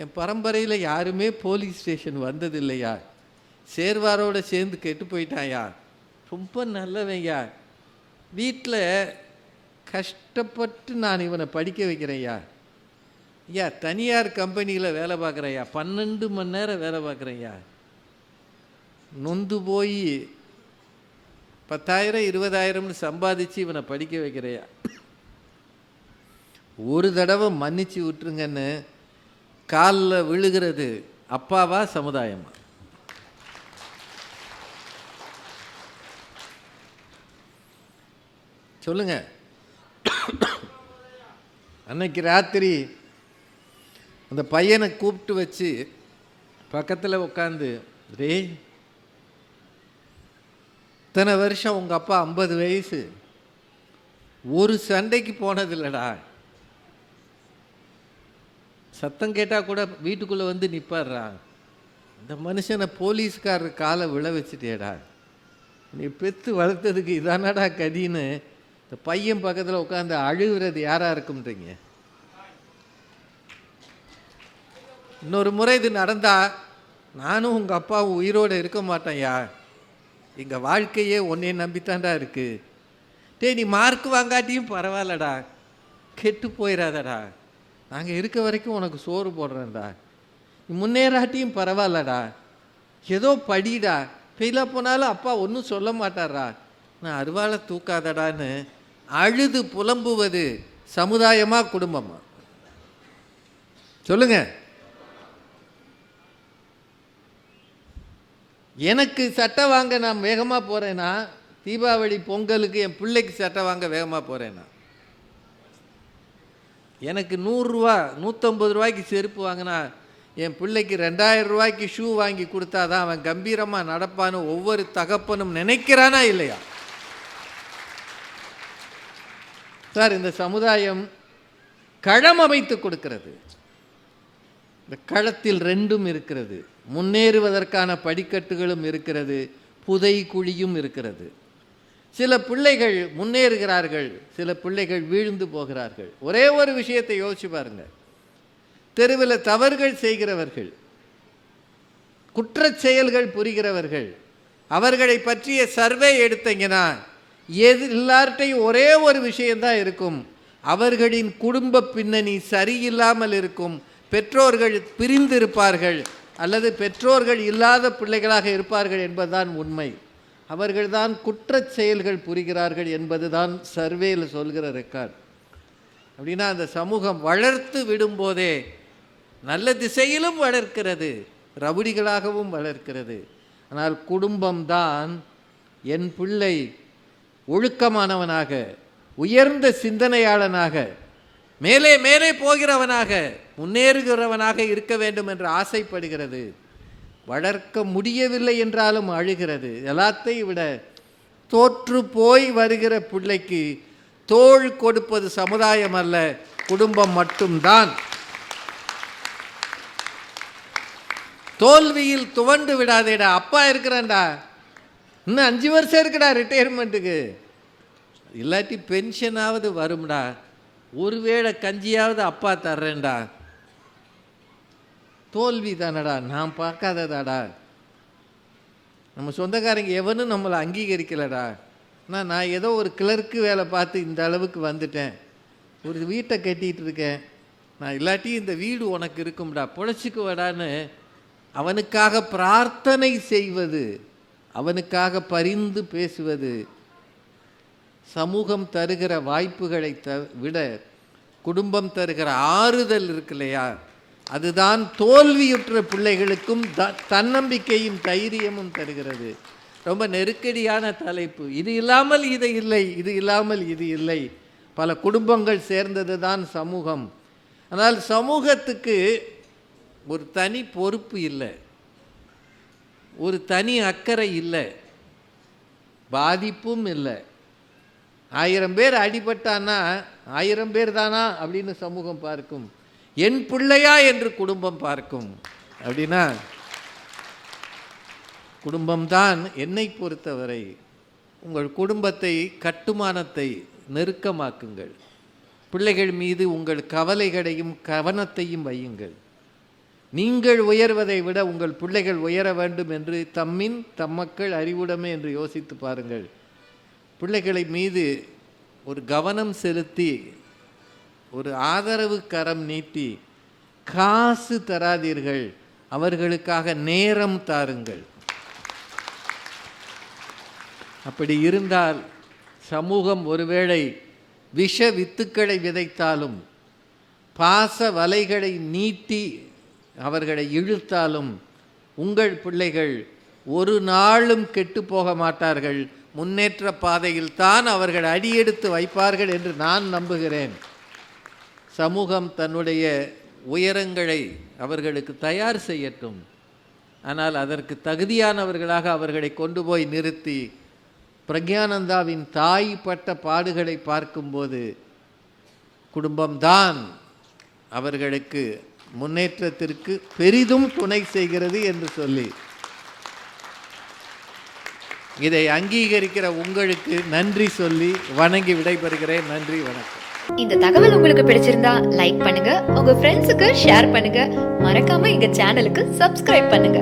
Speaker 1: என் பரம்பரையில் யாருமே போலீஸ் ஸ்டேஷன் வந்ததில்லையா, சேர்வாரோடு சேர்ந்து கெட்டு போயிட்டான்யா, ரொம்ப நல்லவன்யா, வீட்டில் கஷ்டப்பட்டு நான் இவனை படிக்க வைக்கிறேன்யா. ஐயா தனியார் கம்பெனியில் வேலை பார்க்குறேன்யா, 12 மணி நேரம் வேலை பார்க்குறேன்யா, நொந்து போய் 10,000 20,000 சம்பாதிச்சு இவனை படிக்க வைக்கிறையா. ஒரு தடவை மன்னிச்சு விட்டுருங்கன்னு காலில் விழுகிறது அப்பாவா சமுதாயமா? சொல்லுங்க. அன்னைக்கு ராத்திரி அந்த பையனை கூப்பிட்டு வச்சு பக்கத்தில் உட்காந்து, ரே இத்தனை வருஷம் உங்கள் அப்பா 50 வயசு, ஒரு சண்டைக்கு போனதில்லடா, சத்தம் கேட்டால் கூட வீட்டுக்குள்ளே வந்து நிற்பாடுறா, இந்த மனுஷனை போலீஸ்காரர் காலை விழ வச்சுட்டேடா, நீ பெற்று வளர்த்ததுக்கு இதானடா கதின்னு இந்த பையன் பக்கத்தில் உட்காந்து அழுகிறது யாராக இருக்கும்ன்றீங்க? இன்னொரு முறை இது நடந்தால் நானும் உங்கள் அப்பாவும் உயிரோடு இருக்க மாட்டேன்யா, எங்கள் வாழ்க்கையே உன்னைய நம்பித்தாண்டா இருக்குது. டேய் நீ மார்க் வாங்காட்டியும் பரவாயில்லடா, கெட்டு போயிடாதடா, நாங்கள் இருக்க வரைக்கும் உனக்கு சோறு போடுறேன்டா, நீ முன்னேறாட்டியும் பரவாயில்லடா, ஏதோ படிடா, ஃபெயிலாக போனாலும் அப்பா ஒன்றும் சொல்ல மாட்டாரா, நான் அருவாளை தூக்காதடான்னு அழுது புலம்புவது சமுதாயமா குடும்பமா? சொல்லுங்க. எனக்கு சட்டை வாங்க நான் வேகமாக போகிறேன்னா, தீபாவளி பொங்கலுக்கு என் பிள்ளைக்கு சட்டை வாங்க வேகமாக போகிறேன்னா, எனக்கு 100 ரூபா 150 ரூபாய்க்கு செருப்பு வாங்கினா என் பிள்ளைக்கு 2000 ரூபாய்க்கு ஷூ வாங்கி கொடுத்தா தான் அவன் கம்பீரமாக நடப்பான்னு ஒவ்வொரு தகப்பனும் நினைக்கிறானா இல்லையா? சார், இந்த சமுதாயம் களம் அமைத்து கொடுக்கிறது. இந்த களத்தில் ரெண்டும் இருக்கிறது. முன்னேறுவதற்கான படிக்கட்டுகளும் இருக்கிறது, புதை குழியும் இருக்கிறது. சில பிள்ளைகள் முன்னேறுகிறார்கள், சில பிள்ளைகள் வீழ்ந்து போகிறார்கள். ஒரே ஒரு விஷயத்தை யோசிச்சு பாருங்க. தெருவில் தவறுகள் செய்கிறவர்கள், குற்றச் செயல்கள் புரிகிறவர்கள், அவர்களை பற்றிய சர்வே எடுத்தீங்கன்னா எல்லார்ட்டையும் ஒரே ஒரு விஷயந்தான் இருக்கும். அவர்களின் குடும்ப பின்னணி சரியில்லாமல் இருக்கும். பெற்றோர்கள் பிரிந்திருப்பார்கள் அல்லது பெற்றோர்கள் இல்லாத பிள்ளைகளாக இருப்பார்கள் என்பதுதான் உண்மை. அவர்கள்தான் குற்றச் செயல்கள் புரிகிறார்கள் என்பதுதான் சர்வேயில் சொல்கிற ரெக்கார்ட். அப்படின்னா அந்த சமூகம் வளர்த்து விடும்போதே நல்ல திசையிலும் வளர்க்கிறது, ரவுடிகளாகவும் வளர்க்கிறது. ஆனால் குடும்பம்தான் என் பிள்ளை ஒழுக்கமானவனாக, உயர்ந்த சிந்தனையாளனாக, மேலே மேலே போகிறவனாக, முன்னேறுகிறவனாக இருக்க வேண்டும் என்று ஆசைப்படுகிறது. வளர்க்க முடியவில்லை என்றாலும் அழுகிறது. எல்லாத்தையும் விட தோற்று போய் வருகிற பிள்ளைக்கு தோள் கொடுப்பது சமுதாயம் அல்ல, குடும்பம் மட்டும்தான். தோல்வியில் துவண்டு விடாதேடா, அப்பா இருக்கிறான்டா, இன்னும் 5 வருஷம் இருக்குடா ரிட்டையர்மெண்ட்டுக்கு, இல்லாட்டி பென்ஷனாவது வரும்டா, ஒருவேளை கஞ்சியாவது அப்பா தர்றேன்டா. தோல்வி தானடா, நான் பார்க்காததாடா. நம்ம சொந்தக்காரங்க எவனும் நம்மளை அங்கீகரிக்கலடா. நான் ஏதோ ஒரு கிளர்க்கு வேலை பார்த்து இந்த அளவுக்கு வந்துட்டேன், ஒரு வீட்டை கட்டிகிட்டு இருக்கேன், நான் இல்லாட்டி இந்த வீடு உனக்கு இருக்கும்டா, பொழைச்சிக்குவடான்னு அவனுக்காக பிரார்த்தனை செய்வது, அவனுக்காக பரிந்து பேசுவது, சமூகம் தருகிற வாய்ப்புகளை விட குடும்பம் தருகிற ஆறுதல் இருக்கு இல்லையா, அதுதான் தோல்வியுற்ற பிள்ளைகளுக்கும் தன்னம்பிக்கையும் தைரியமும் தருகிறது. ரொம்ப நெருக்கடியான தலைப்பு. இது இல்லாமல் இது இல்லை, இது இல்லாமல் இது இல்லை. பல குடும்பங்கள் சேர்ந்தது தான் சமூகம். ஆனால் சமூகத்துக்கு ஒரு தனி பொறுப்பு இல்லை, ஒரு தனி அக்கறை இல்லை, பாதிப்பும் இல்லை. 1000 பேர் அடிபட்டான்னா 1000 பேர் தானா அப்படின்னு சமூகம் பார்க்கும், என் பிள்ளையா என்று குடும்பம் பார்க்கும். அப்படின்னா குடும்பம்தான் என்னை பொறுத்தவரை. உங்கள் குடும்பத்தை, கட்டுமானத்தை நெருக்கமாக்குங்கள். பிள்ளைகள் மீது உங்கள் கவலைகளையும் கவனத்தையும் வையுங்கள். நீங்கள் உயர்வதை விட உங்கள் பிள்ளைகள் உயர வேண்டும் என்று தம்மின் தம்மக்கள் அறிவுடைமை என்று யோசித்து பாருங்கள். பிள்ளைகளை மீது ஒரு கவனம் செலுத்தி, ஒரு ஆதரவு கரம் நீட்டி, காசு தராதீர்கள், அவர்களுக்காக நேரம் தாருங்கள். அப்படி இருந்தால் சமூகம் ஒருவேளை விஷ வித்துக்களை விதைத்தாலும், பாச வலைகளை நீட்டி அவர்களை இழுத்தாலும், உங்கள் பிள்ளைகள் ஒரு நாளும் கெட்டு போக மாட்டார்கள். முன்னேற்ற பாதையில் தான் அவர்கள் அடியெடுத்து வைப்பார்கள் என்று நான் நம்புகிறேன். சமூகம் தன்னுடைய உயரங்களை அவர்களுக்கு தயார் செய்யட்டும். ஆனால் அதற்கு தகுதியானவர்களாக அவர்களை கொண்டு போய் நிறுத்தி, பிரக்ஞானந்தாவின் தாய் பட்ட பாடுகளை பார்க்கும்போது குடும்பம்தான் அவர்களுக்கு முன்னேற்றத்திற்கு பெரிதும் துணை செய்கிறது என்று சொல்லி, இதை அங்கீகரிக்கிற உங்களுக்கு நன்றி சொல்லி வணங்கி விடைபெறுகிறேன். நன்றி, வணக்கம்.
Speaker 4: இந்த தகவல் உங்களுக்கு பிடிச்சிருந்தா லைக் பண்ணுங்க, உங்க ஃப்ரெண்ட்ஸுக்கு ஷேர் பண்ணுங்க, மறக்காம எங்க சேனலுக்கு சப்ஸ்கிரைப் பண்ணுங்க.